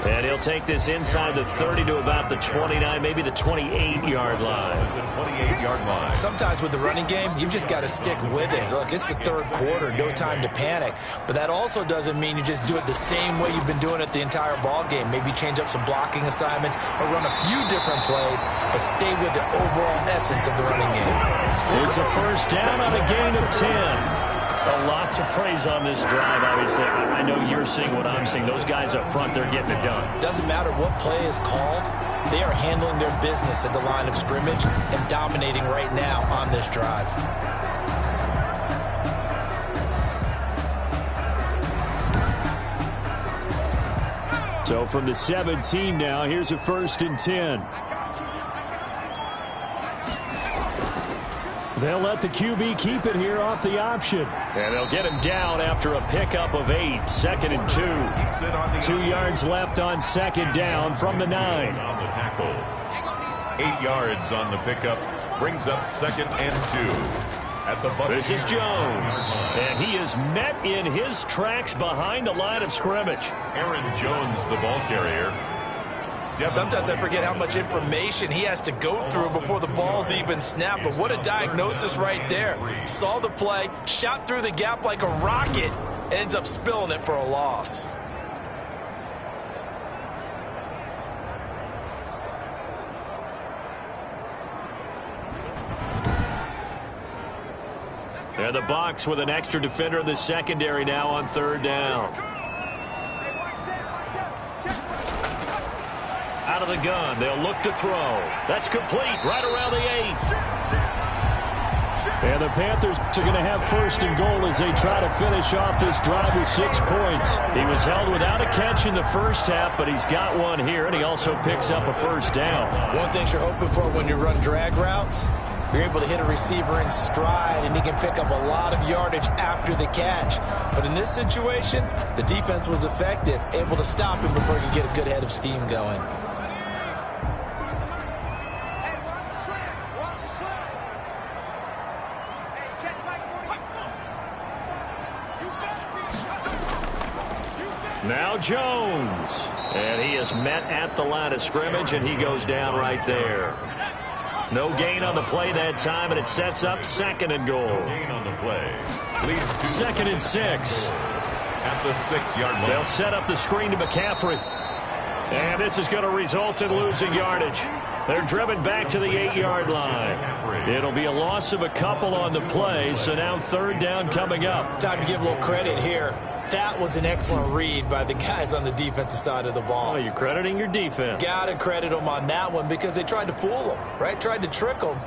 And he'll take this inside the 30 to about the 29, maybe the 28-yard line. The 28-yard line. Sometimes with the running game, you've just got to stick with it. Look, it's the third quarter, no time to panic. But that also doesn't mean you just do it the same way you've been doing it the entire ball game. Maybe change up some blocking assignments or run a few different plays, but stay with the overall essence of the running game. It's a first down on a gain of 10. A lot to praise on this drive, obviously. I know you're seeing what I'm seeing. Those guys up front, they're getting it done. Doesn't matter what play is called. They are handling their business at the line of scrimmage and dominating right now on this drive. So from the 17 now, here's a 1st and 10. They'll let the QB keep it here off the option. And they'll get him down after a pickup of 8. 2nd and 2. 2 yards left on 2nd down from the 9. On the tackle. 8 yards on the pickup. Brings up 2nd and 2. At the Bucs. This is Jones. And he is met in his tracks behind the line of scrimmage. Aaron Jones, the ball carrier. Sometimes I forget how much information he has to go through before the ball's even snapped. But what a diagnosis right there. Saw the play, shot through the gap like a rocket, and ends up spilling it for a loss. And the Bucs with an extra defender in the secondary now on 3rd down. Out of the gun, they'll look to throw. That's complete right around the 8. And the Panthers are going to have 1st and goal as they try to finish off this drive with 6 points. He was held without a catch in the first half, but he's got one here, and he also picks up a first down. One thing you're hoping for when you run drag routes, you're able to hit a receiver in stride, and he can pick up a lot of yardage after the catch. But in this situation, the defense was effective, able to stop him before you get a good head of steam going. Now Jones. And he is met at the line of scrimmage, and he goes down right there. No gain on the play that time, and it sets up 2nd and goal. Gain on the play. Leads to 2nd and 6. At the 6-yard line. They'll set up the screen to McCaffrey. And this is going to result in losing yardage. They're driven back to the 8-yard line. It'll be a loss of a couple on the play, so now 3rd down coming up. Time to give a little credit here. That was an excellent read by the guys on the defensive side of the ball. Oh, you're crediting your defense. Got to credit them on that one because they tried to fool them, right? Tried to trick them.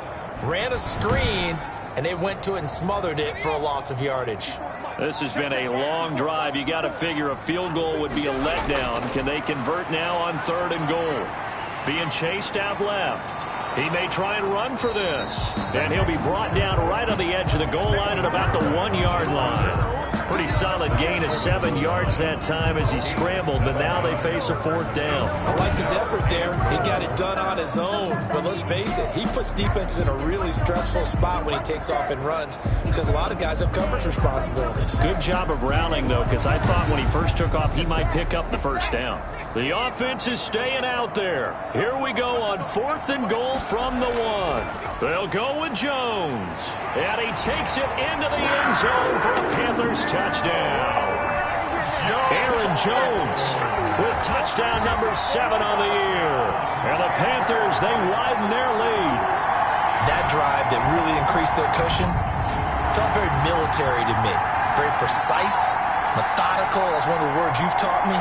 Ran a screen, and they went to it and smothered it for a loss of yardage. This has been a long drive. You got to figure a field goal would be a letdown. Can they convert now on 3rd and goal? Being chased out left. He may try and run for this. And he'll be brought down right on the edge of the goal line at about the 1-yard line. Pretty solid gain of 7 yards that time as he scrambled, but now they face a 4th down. I like his effort there. He got it done on his own. But let's face it, he puts defenses in a really stressful spot when he takes off and runs because a lot of guys have coverage responsibilities. Good job of rallying, though, because I thought when he first took off, he might pick up the 1st down. The offense is staying out there. Here we go on 4th and goal from the 1. They'll go with Jones. And he takes it into the end zone for a Panthers touchdown. Aaron Jones with touchdown number 7 on the year. And the Panthers, they widen their lead. That drive that really increased their cushion felt very military to me. Very precise, methodical, that's one of the words you've taught me.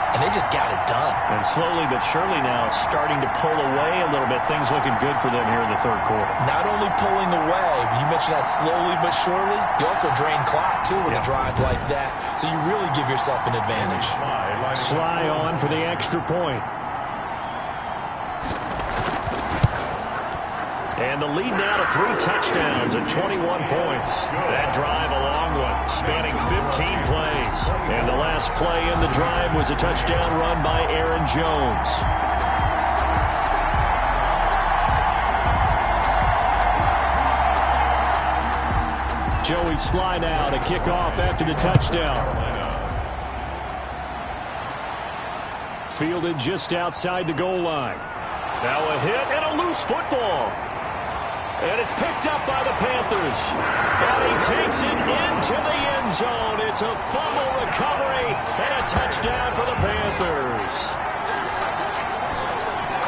And they just got it done. And slowly but surely now starting to pull away a little bit. Things looking good for them here in the 3rd quarter. Not only pulling away, but you mentioned that slowly but surely. You also drain clock, too, with a drive like that. So you really give yourself an advantage. Sly on for the extra point. And the lead now to 3 touchdowns and 21 points. That drive a long one, spanning 15 plays. And the last play in the drive was a touchdown run by Aaron Jones. Joey Sly now to kick off after the touchdown. Fielded just outside the goal line. Now a hit and a loose football. And it's picked up by the Panthers. And he takes it into the end zone. It's a fumble recovery and a touchdown for the Panthers.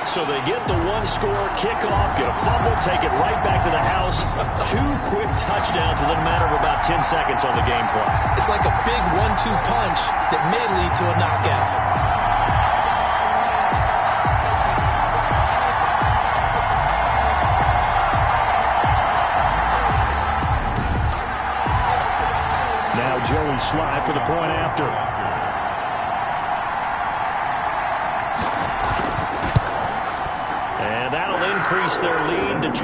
So they get the 1-score kickoff, get a fumble, take it right back to the house. 2 quick touchdowns within a matter of about 10 seconds on the game clock. It's like a big 1-2 punch that may lead to a knockout. Joey Sly for the point after. And that'll increase their lead to 28.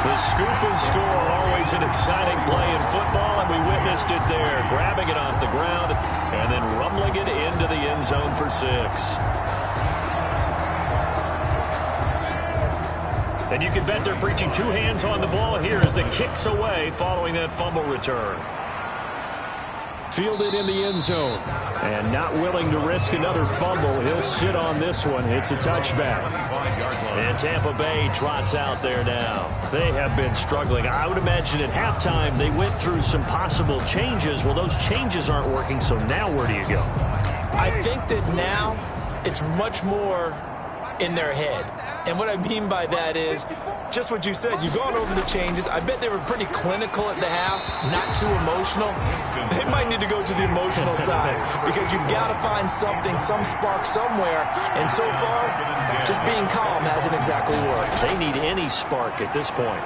The scoop and score, always an exciting play in football, and we witnessed it there. Grabbing it off the ground and then rumbling it into the end zone for 6. And you can bet they're preaching 2 hands on the ball here as the kick's away following that fumble return. Fielded in the end zone. And not willing to risk another fumble. He'll sit on this one. It's a touchback. And Tampa Bay trots out there now. They have been struggling. I would imagine at halftime they went through some possible changes. Well, those changes aren't working, so now where do you go? I think that now it's much more in their head. And what I mean by that is just what you said. You've gone over the changes. I bet they were pretty clinical at the half, not too emotional. They might need to go to the emotional side because you've got to find something, some spark somewhere. And so far, just being calm hasn't exactly worked. They need any spark at this point.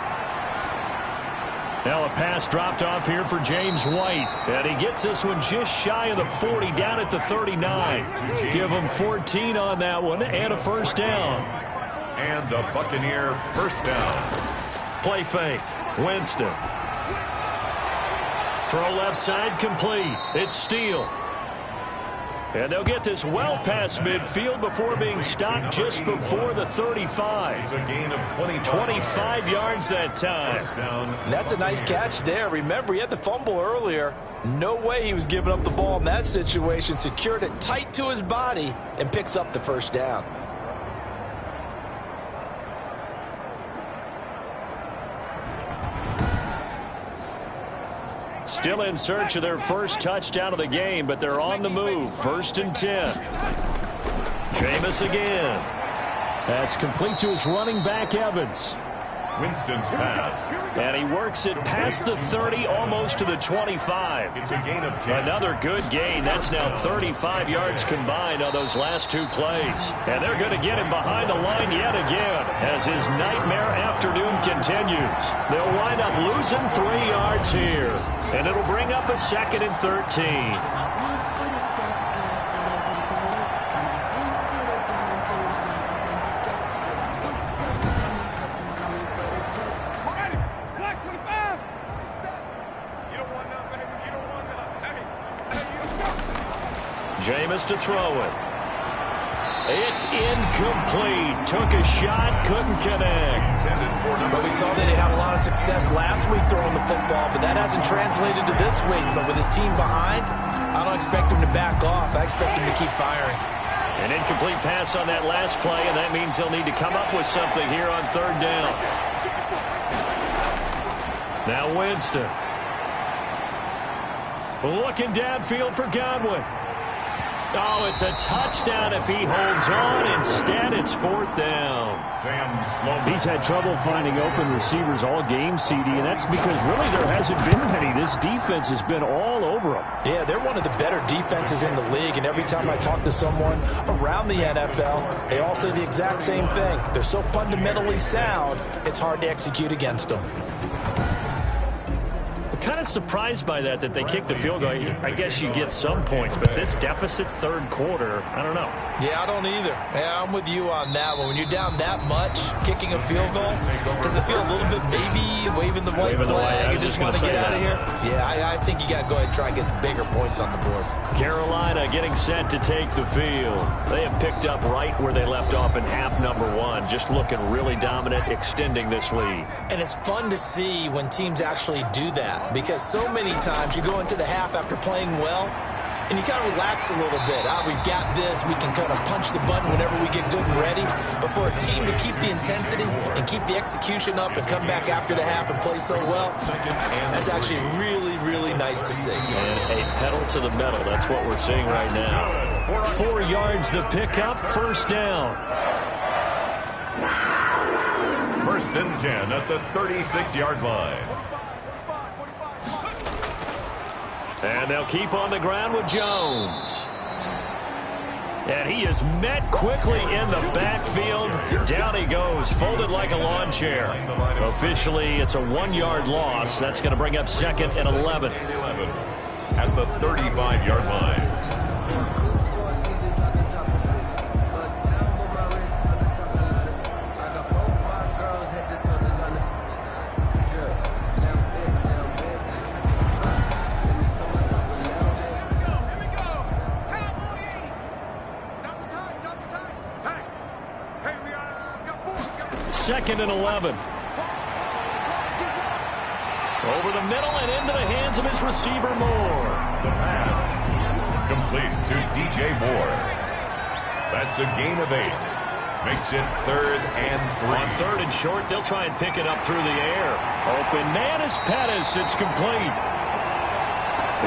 Now a pass dropped off here for James White. And he gets this one just shy of the 40, down at the 39. Give him 14 on that one and a 1st down. And a Buccaneer 1st down. Play fake. Winston. Throw left side complete. It's Steele. And they'll get this well past midfield before being stopped just before the 35. It's a gain of 25 yards that time. That's a nice catch there. Remember, he had the fumble earlier. No way he was giving up the ball in that situation. Secured it tight to his body and picks up the first down. Still in search of their first touchdown of the game, but they're on the move. 1st and 10. Jameis again. That's complete to his running back, Evans. Winston's pass. And he works it past the 30, almost to the 25. It's a gain of 10. Another good gain. That's now 35 yards combined on those last 2 plays. And they're going to get him behind the line yet again as his nightmare afternoon continues. They'll wind up losing 3 yards here. And it'll bring up a 2nd and 13. Jameis to throw it. It's incomplete. Took a shot, couldn't connect. But we saw that he had a lot of success last week throwing the football, but that hasn't translated to this week. But with his team behind, I don't expect him to back off. I expect him to keep firing. An incomplete pass on that last play, and that means they'll need to come up with something here on 3rd down. Now Winston. Looking downfield for Godwin. Oh, it's a touchdown if he holds on. Instead, it's 4th down. He's had trouble finding open receivers all game, CD, and that's because really there hasn't been many. This defense has been all over them. Yeah, they're one of the better defenses in the league, and every time I talk to someone around the NFL, they all say the exact same thing. They're so fundamentally sound, it's hard to execute against them. Kind of surprised by that they kicked the field goal. I guess you get some points, but this deficit 3rd quarter, I don't know. Yeah, I don't either. Yeah, I'm with you on that one. When you're down that much, kicking a field goal, does it feel a little bit maybe waving the white flag and just want to get out of here? Yeah, I think you got to go ahead and try and get some bigger points on the board. Carolina getting set to take the field. They have picked up right where they left off in half number 1, just looking really dominant, extending this lead. And it's fun to see when teams actually do that, because so many times you go into the half after playing well, and you kind of relax a little bit. We've got this. We can kind of punch the button whenever we get good and ready. But for a team to keep the intensity and keep the execution up and come back after the half and play so well, that's actually really, really nice to see. And a pedal to the metal. That's what we're seeing right now. 4 yards the pickup, 1st down. 1st and 10 at the 36-yard line. And they'll keep on the ground with Jones. And he is met quickly in the backfield. Down he goes, folded like a lawn chair. Officially, it's a 1-yard loss. That's going to bring up 2nd and 11. At the 35-yard line. Second and 11. Over the middle and into the hands of his receiver, Moore. The pass complete to DJ Moore. That's a gain of 8. Makes it 3rd and 3. On 3rd and short, they'll try and pick it up through the air. Open man is Pettis. It's complete.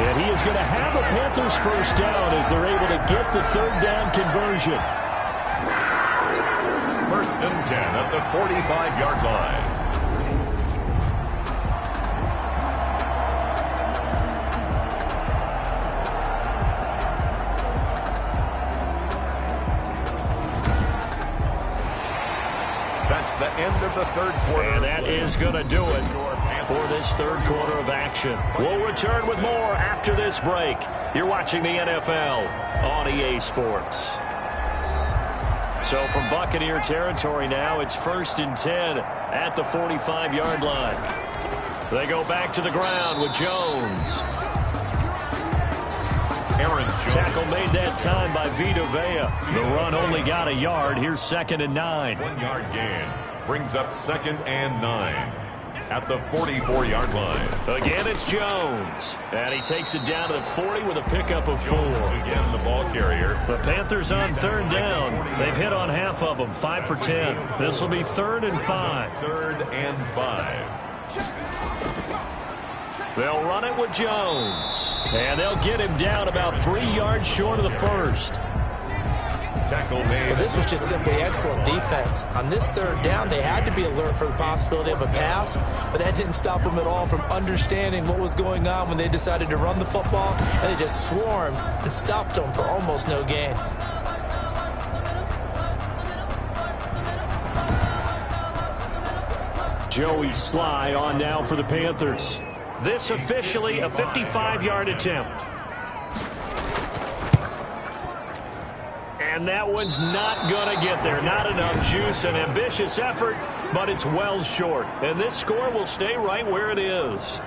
And he is going to have a Panthers first down as they're able to get the 3rd down conversion. 1st and 10 at the 45-yard line. That's the end of the 3rd quarter. And that is going to do it for this 3rd quarter of action. We'll return with more after this break. You're watching the NFL on EA Sports. So from Buccaneer territory now, it's 1st and 10 at the 45-yard line. They go back to the ground with Jones. Aaron Jones. Tackle made that time by Vita Vea. The run only got a yard. Here's 2nd and 9. 1-yard gain brings up 2nd and 9 at the 44-yard line. Again, it's Jones. And he takes it down to the 40 with a pickup of 4. Again, the ball carrier. The Panthers on 3rd down. They've hit on half of them, 5 for 10. This will be 3rd and 5. 3rd and 5. They'll run it with Jones. And they'll get him down about 3 yards short of the first. Tackle made. Well, this was just simply excellent defense. On this 3rd down, they had to be alert for the possibility of a pass, but that didn't stop them at all from understanding what was going on when they decided to run the football, and they just swarmed and stuffed them for almost no gain. Joey Sly on now for the Panthers. This officially a 55-yard attempt. And that one's not going to get there. Not enough juice. An ambitious effort, but it's well short. And this score will stay right where it is.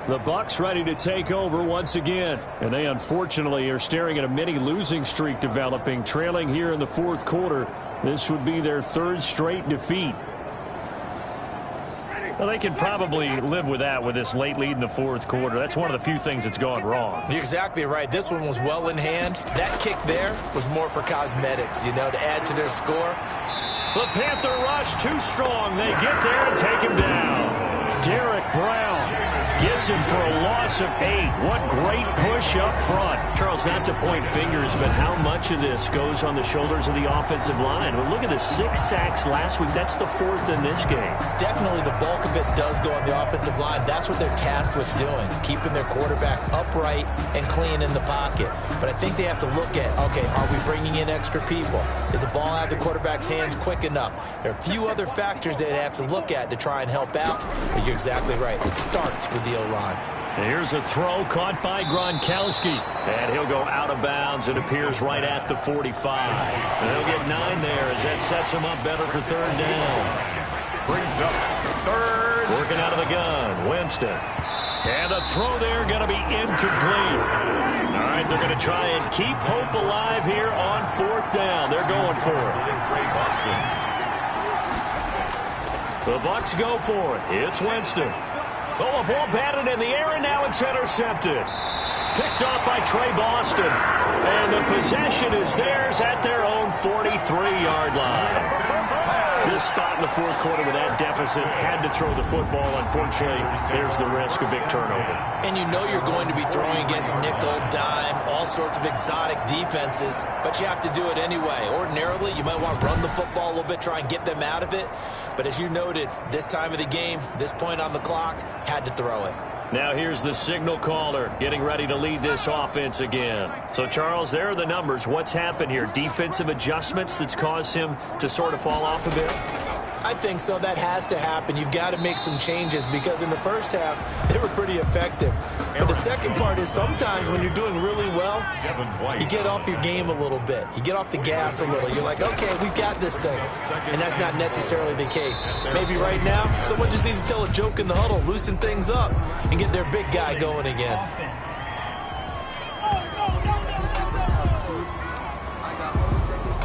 The Bucs ready to take over once again. And they unfortunately are staring at a mini losing streak developing, trailing here in the 4th quarter. This would be their 3rd straight defeat. Well, they can probably live with that with this late lead in the 4th quarter. That's one of the few things that's gone wrong. You're exactly right. This one was well in hand. That kick there was more for cosmetics, you know, to add to their score. The Panther rush too strong. They get there and take him down. Derek Brown gets him for a loss of 8. What great push up front. Charles, not to point fingers, but how much of this goes on the shoulders of the offensive line? Well, look at the 6 sacks last week. That's the 4th in this game. Definitely the bulk of it does go on the offensive line. That's what they're tasked with doing, keeping their quarterback upright and clean in the pocket. But I think they have to look at, okay, are we bringing in extra people? Is the ball out of the quarterback's hands quick enough? There are a few other factors they have to look at to try and help out. But you're exactly right. It starts with the O-line. Here's a throw caught by Gronkowski. And he'll go out of bounds. It appears right at the 45. And they'll get 9 there as that sets him up better for 3rd down. Brings up 3rd. Working out of the gun. Winston. And the throw there going to be incomplete. All right, they're going to try and keep hope alive here on 4th down. They're going for it. The Bucs go for it. It's Winston. Oh, a ball batted in the air, and now it's intercepted. Picked off by Trey Boston. And the possession is theirs at their own 43-yard line. This spot in the 4th quarter with that deficit had to throw the football. Unfortunately, there's the risk of big turnover. And you know you're going to be throwing against nickel, dime, all sorts of exotic defenses, but you have to do it anyway. Ordinarily, you might want to run the football a little bit, try and get them out of it. But as you noted, this time of the game, this point on the clock, had to throw it. Now here's the signal caller getting ready to lead this offense again. So, Charles, there are the numbers. What's happened here? Defensive adjustments that's caused him to sort of fall off a bit? I think so. That has to happen. You've got to make some changes because in the first half, they were pretty effective. But the second part is sometimes when you're doing really well, you get off your game a little bit. You get off the gas a little. You're like, okay, we've got this thing. And that's not necessarily the case. Maybe right now, someone just needs to tell a joke in the huddle, loosen things up, and get their big guy going again.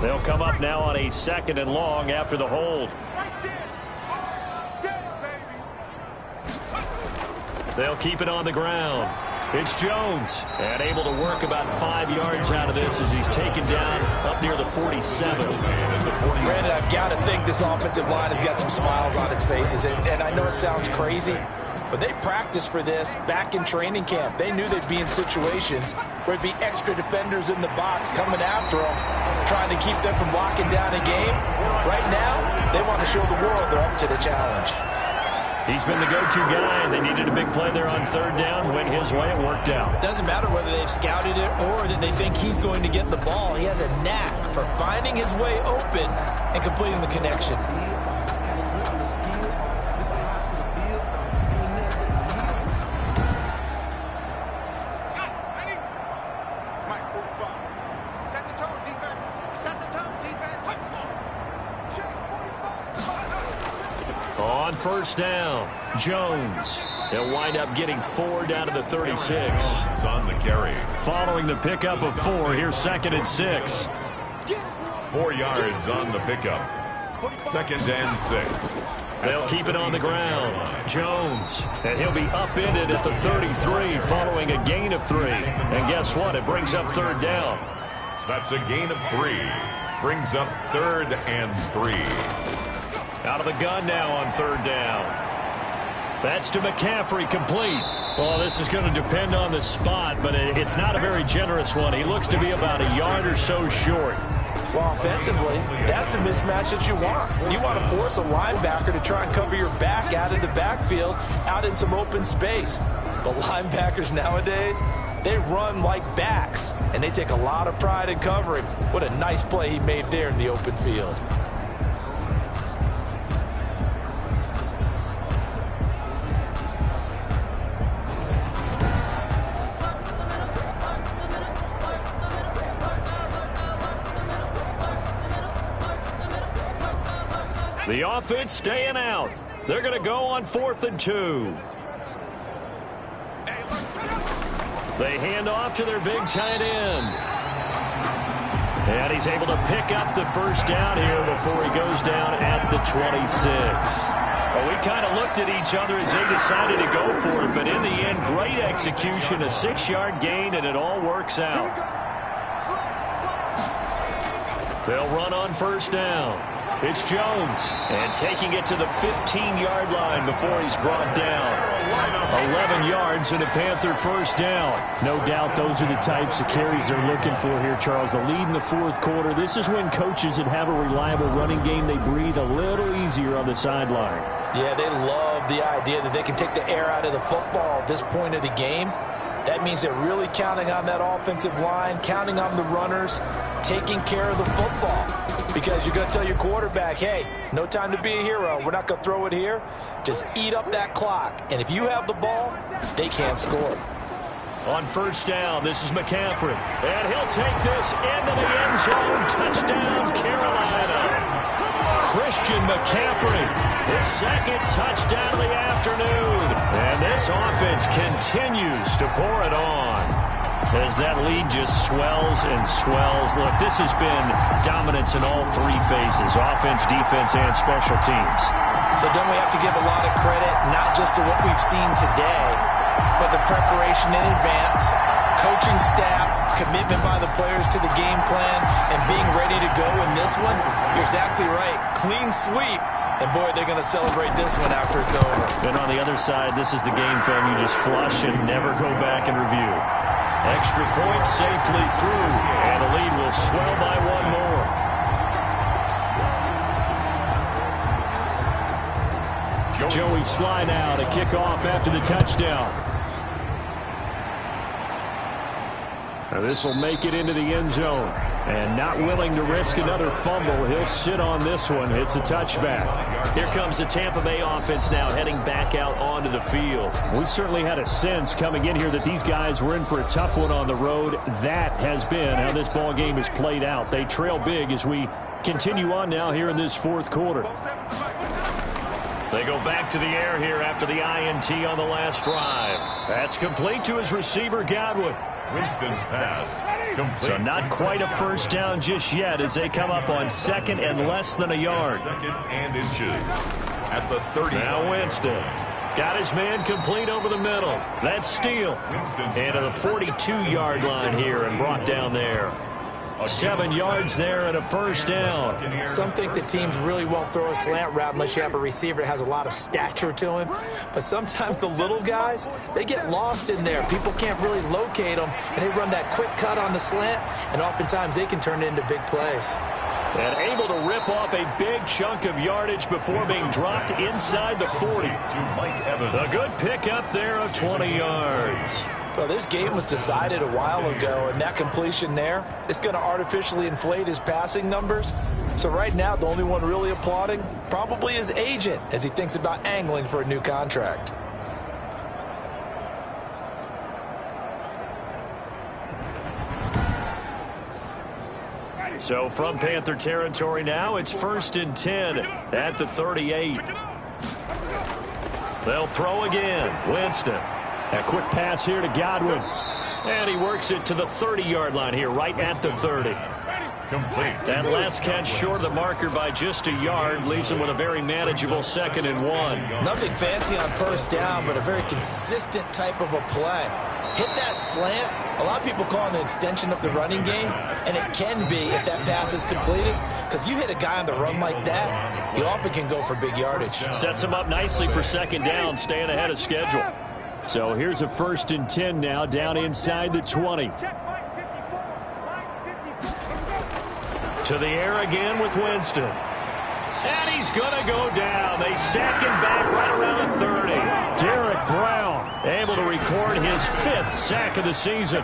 They'll come up now on a 2nd and long after the hold. They'll keep it on the ground. It's Jones, and able to work about 5 yards out of this as he's taken down up near the 47. Brandon, I've got to think this offensive line has got some smiles on its faces, and I know it sounds crazy, but they practiced for this back in training camp. They knew they'd be in situations where it'd be extra defenders in the box coming after them, trying to keep them from locking down a game. Right now, they want to show the world they're up to the challenge. He's been the go-to guy, and they needed a big play there on 3rd down. Went his way, it worked out. It doesn't matter whether they've scouted it or that they think he's going to get the ball. He has a knack for finding his way open and completing the connection. Set the tone, defense. Set the tone, defense. On first down, Jones. He'll wind up getting 4 down to the 36. It's on the carry. Following the pickup of 4, here's 2nd and 6. 4 yards on the pickup. 2nd and 6. They'll keep it on the ground. Jones, and he'll be upended at the 33 following a gain of 3. And guess what? It brings up 3rd down. That's a gain of 3. Brings up 3rd and 3. Out of the gun now on 3rd down. That's to McCaffrey, complete. Well, this is going to depend on the spot, but it's not a very generous one. He looks to be about a yard or so short. Well, offensively, that's the mismatch that you want. You want to force a linebacker to try and cover your back out of the backfield, out in some open space. The linebackers nowadays, they run like backs, and they take a lot of pride in covering. What a nice play he made there in the open field. The offense staying out. They're going to go on 4th and 2. They hand off to their big tight end. And he's able to pick up the first down here before he goes down at the 26. Well, we kind of looked at each other as they decided to go for it, but in the end, great execution, a 6-yard gain, and it all works out. They'll run on first down. It's Jones, and taking it to the 15-yard line before he's brought down. 11 yards and a Panther first down. No doubt those are the types of carries they're looking for here, Charles. The lead in the 4th quarter. This is when coaches that have a reliable running game, they breathe a little easier on the sideline. Yeah, they love the idea that they can take the air out of the football at this point of the game. That means they're really counting on that offensive line, counting on the runners, taking care of the football. Because you're going to tell your quarterback, hey, no time to be a hero. We're not going to throw it here. Just eat up that clock. And if you have the ball, they can't score. On first down, this is McCaffrey. And he'll take this into the end zone. Touchdown, Carolina. Christian McCaffrey, his 2nd touchdown of the afternoon. And this offense continues to pour it on as that lead just swells and swells. Look, this has been dominance in all 3 phases, offense, defense, and special teams. So don't we have to give a lot of credit, not just to what we've seen today, but the preparation in advance, coaching staff, commitment by the players to the game plan, and being ready to go in this one? You're exactly right. Clean sweep. And, boy, they're going to celebrate this one after it's over. And on the other side, this is the game film you just flush and never go back and review. Extra point safely through, and the lead will swell by 1 more. Joey slide out, a kickoff after the touchdown. Now this will make it into the end zone. And not willing to risk another fumble, he'll sit on this one. It's a touchback. Here comes the Tampa Bay offense now heading back out onto the field. We certainly had a sense coming in here that these guys were in for a tough one on the road. That has been how this ball game has played out. They trail big as we continue on now here in this 4th quarter. They go back to the air here after the INT on the last drive. That's complete to his receiver, Godwin. Winston's pass complete. So not quite a first down just yet as they come up on 2nd and less than a yard. 2nd and inches at the 30. Now Winston got his man complete over the middle. That's Steele. And to the 42-yard line here and brought down there. 7 yards there and a first down. Some think that teams really won't throw a slant route unless you have a receiver that has a lot of stature to him. But sometimes the little guys, they get lost in there. People can't really locate them, and they run that quick cut on the slant, and oftentimes they can turn it into big plays. And able to rip off a big chunk of yardage before being dropped inside the 40. A good pickup there of 20 yards. Well, this game was decided a while ago, and that completion there is going to artificially inflate his passing numbers. So right now, the only one really applauding probably his agent as he thinks about angling for a new contract. So from Panther territory now, it's 1st and 10 at the 38. They'll throw again. Winston. A quick pass here to Godwin. And he works it to the 30-yard line here, right at the 30. Complete. That last catch short of the marker by just a yard leaves him with a very manageable 2nd and 1. Nothing fancy on first down, but a very consistent type of a play. Hit that slant. A lot of people call it an extension of the running game, and it can be if that pass is completed, because you hit a guy on the run like that, he often can go for big yardage. Sets him up nicely for 2nd down, staying ahead of schedule. So here's a 1st and 10 now, down inside the 20. To the air again with Winston. And he's going to go down. They sack him back right around the 30. Derek Brown able to record his 5th sack of the season.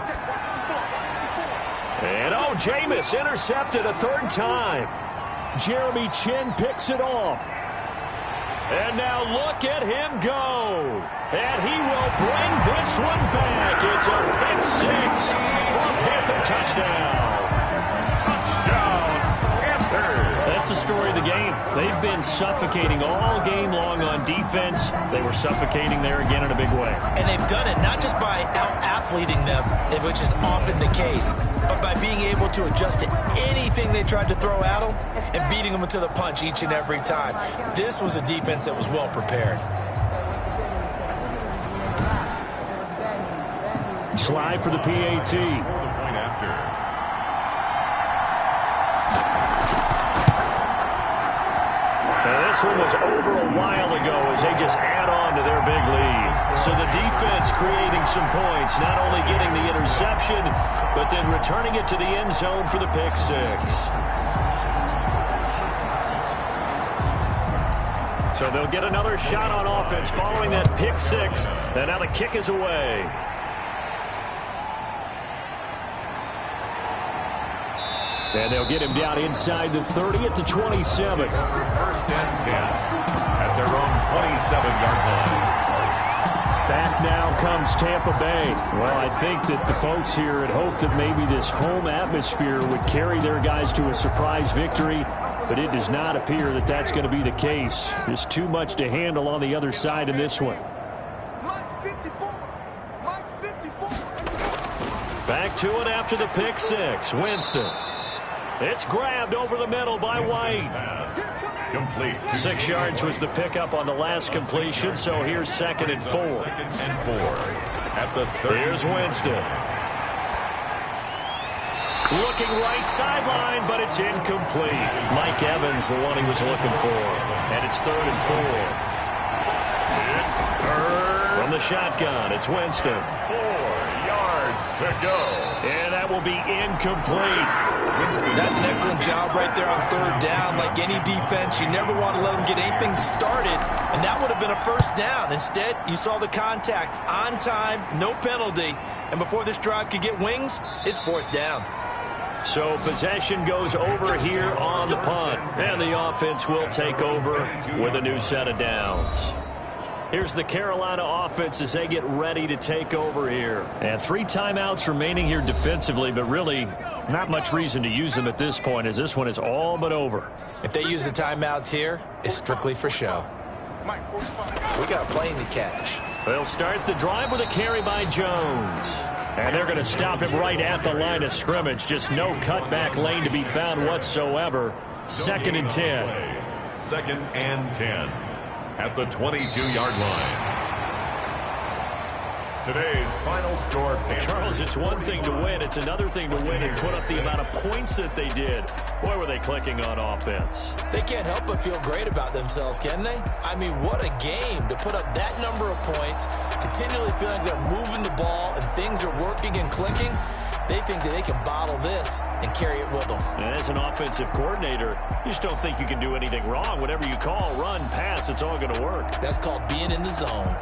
And Jameis intercepted a 3rd time. Jeremy Chin picks it off. And now look at him go. And he will bring this one back. It's a pick 6 for a Panther touchdown. That's the story of the game. They've been suffocating all game long on defense. They were suffocating there again in a big way. And they've done it not just by out-athleting them, which is often the case, but by being able to adjust to anything they tried to throw at them and beating them to the punch each and every time. This was a defense that was well prepared. Slide for the PAT. Point after. This one was over a while ago as they just add on to their big lead. So the defense creating some points, not only getting the interception, but then returning it to the end zone for the pick 6. So they'll get another shot on offense following that pick 6. And now the kick is away. And they'll get him down inside the 30 at the 27. 1st and 10 at their own 27-yard line. Back now comes Tampa Bay. Well, I think that the folks here had hoped that maybe this home atmosphere would carry their guys to a surprise victory, but it does not appear that that's going to be the case. There's too much to handle on the other side in this one. Back to it after the pick 6. Winston. It's grabbed over the middle by White. Complete. 6 yards was the pickup on the last completion, so here's 2nd and 4. 2nd and 4 at the 30. Here's Winston. Looking right sideline, but it's incomplete. Mike Evans, the one he was looking for. And it's 3rd and 4. It's 3rd. From the shotgun, it's Winston. 4 yards to go. And that will be incomplete. That's an excellent job right there on 3rd down. Like any defense, you never want to let them get anything started, and that would have been a 1st down. Instead, you saw the contact on time, no penalty, and before this drive could get wings, it's 4th down. So possession goes over here on the punt, and the offense will take over with a new set of downs. Here's the Carolina offense as they get ready to take over here. And 3 timeouts remaining here defensively, but really not much reason to use them at this point as this one is all but over. If they use the timeouts here, it's strictly for show. We got a plane to catch. They'll start the drive with a carry by Jones. And they're going to stop him right at the line of scrimmage. Just no cutback lane to be found whatsoever. 2nd and 10. 2nd and 10 at the 22-yard line. Today's final score. Charles, it's one thing to win. It's another thing to win and put up the amount of points that they did. Boy, were they clicking on offense. They can't help but feel great about themselves, can they? I mean, what a game to put up that number of points, continually feeling like they're moving the ball and things are working and clicking. They think that they can bottle this and carry it with them. And as an offensive coordinator, you just don't think you can do anything wrong. Whatever you call, run, pass, it's all going to work. That's called being in the zone.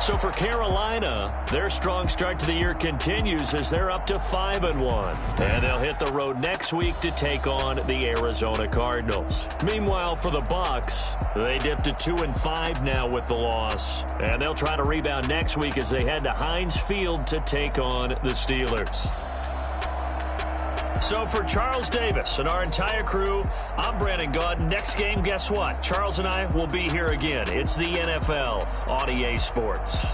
So for Carolina, their strong start to the year continues as they're up to 5-1. And they'll hit the road next week to take on the Arizona Cardinals. Meanwhile, for the Bucs, they dipped to 2-5 now with the loss. And they'll try to rebound next week as they head to Heinz Field to take on the Steelers. So for Charles Davis and our entire crew, I'm Brandon Gaudin. Next game, guess what? Charles and I will be here again. It's the NFL on EA Sports.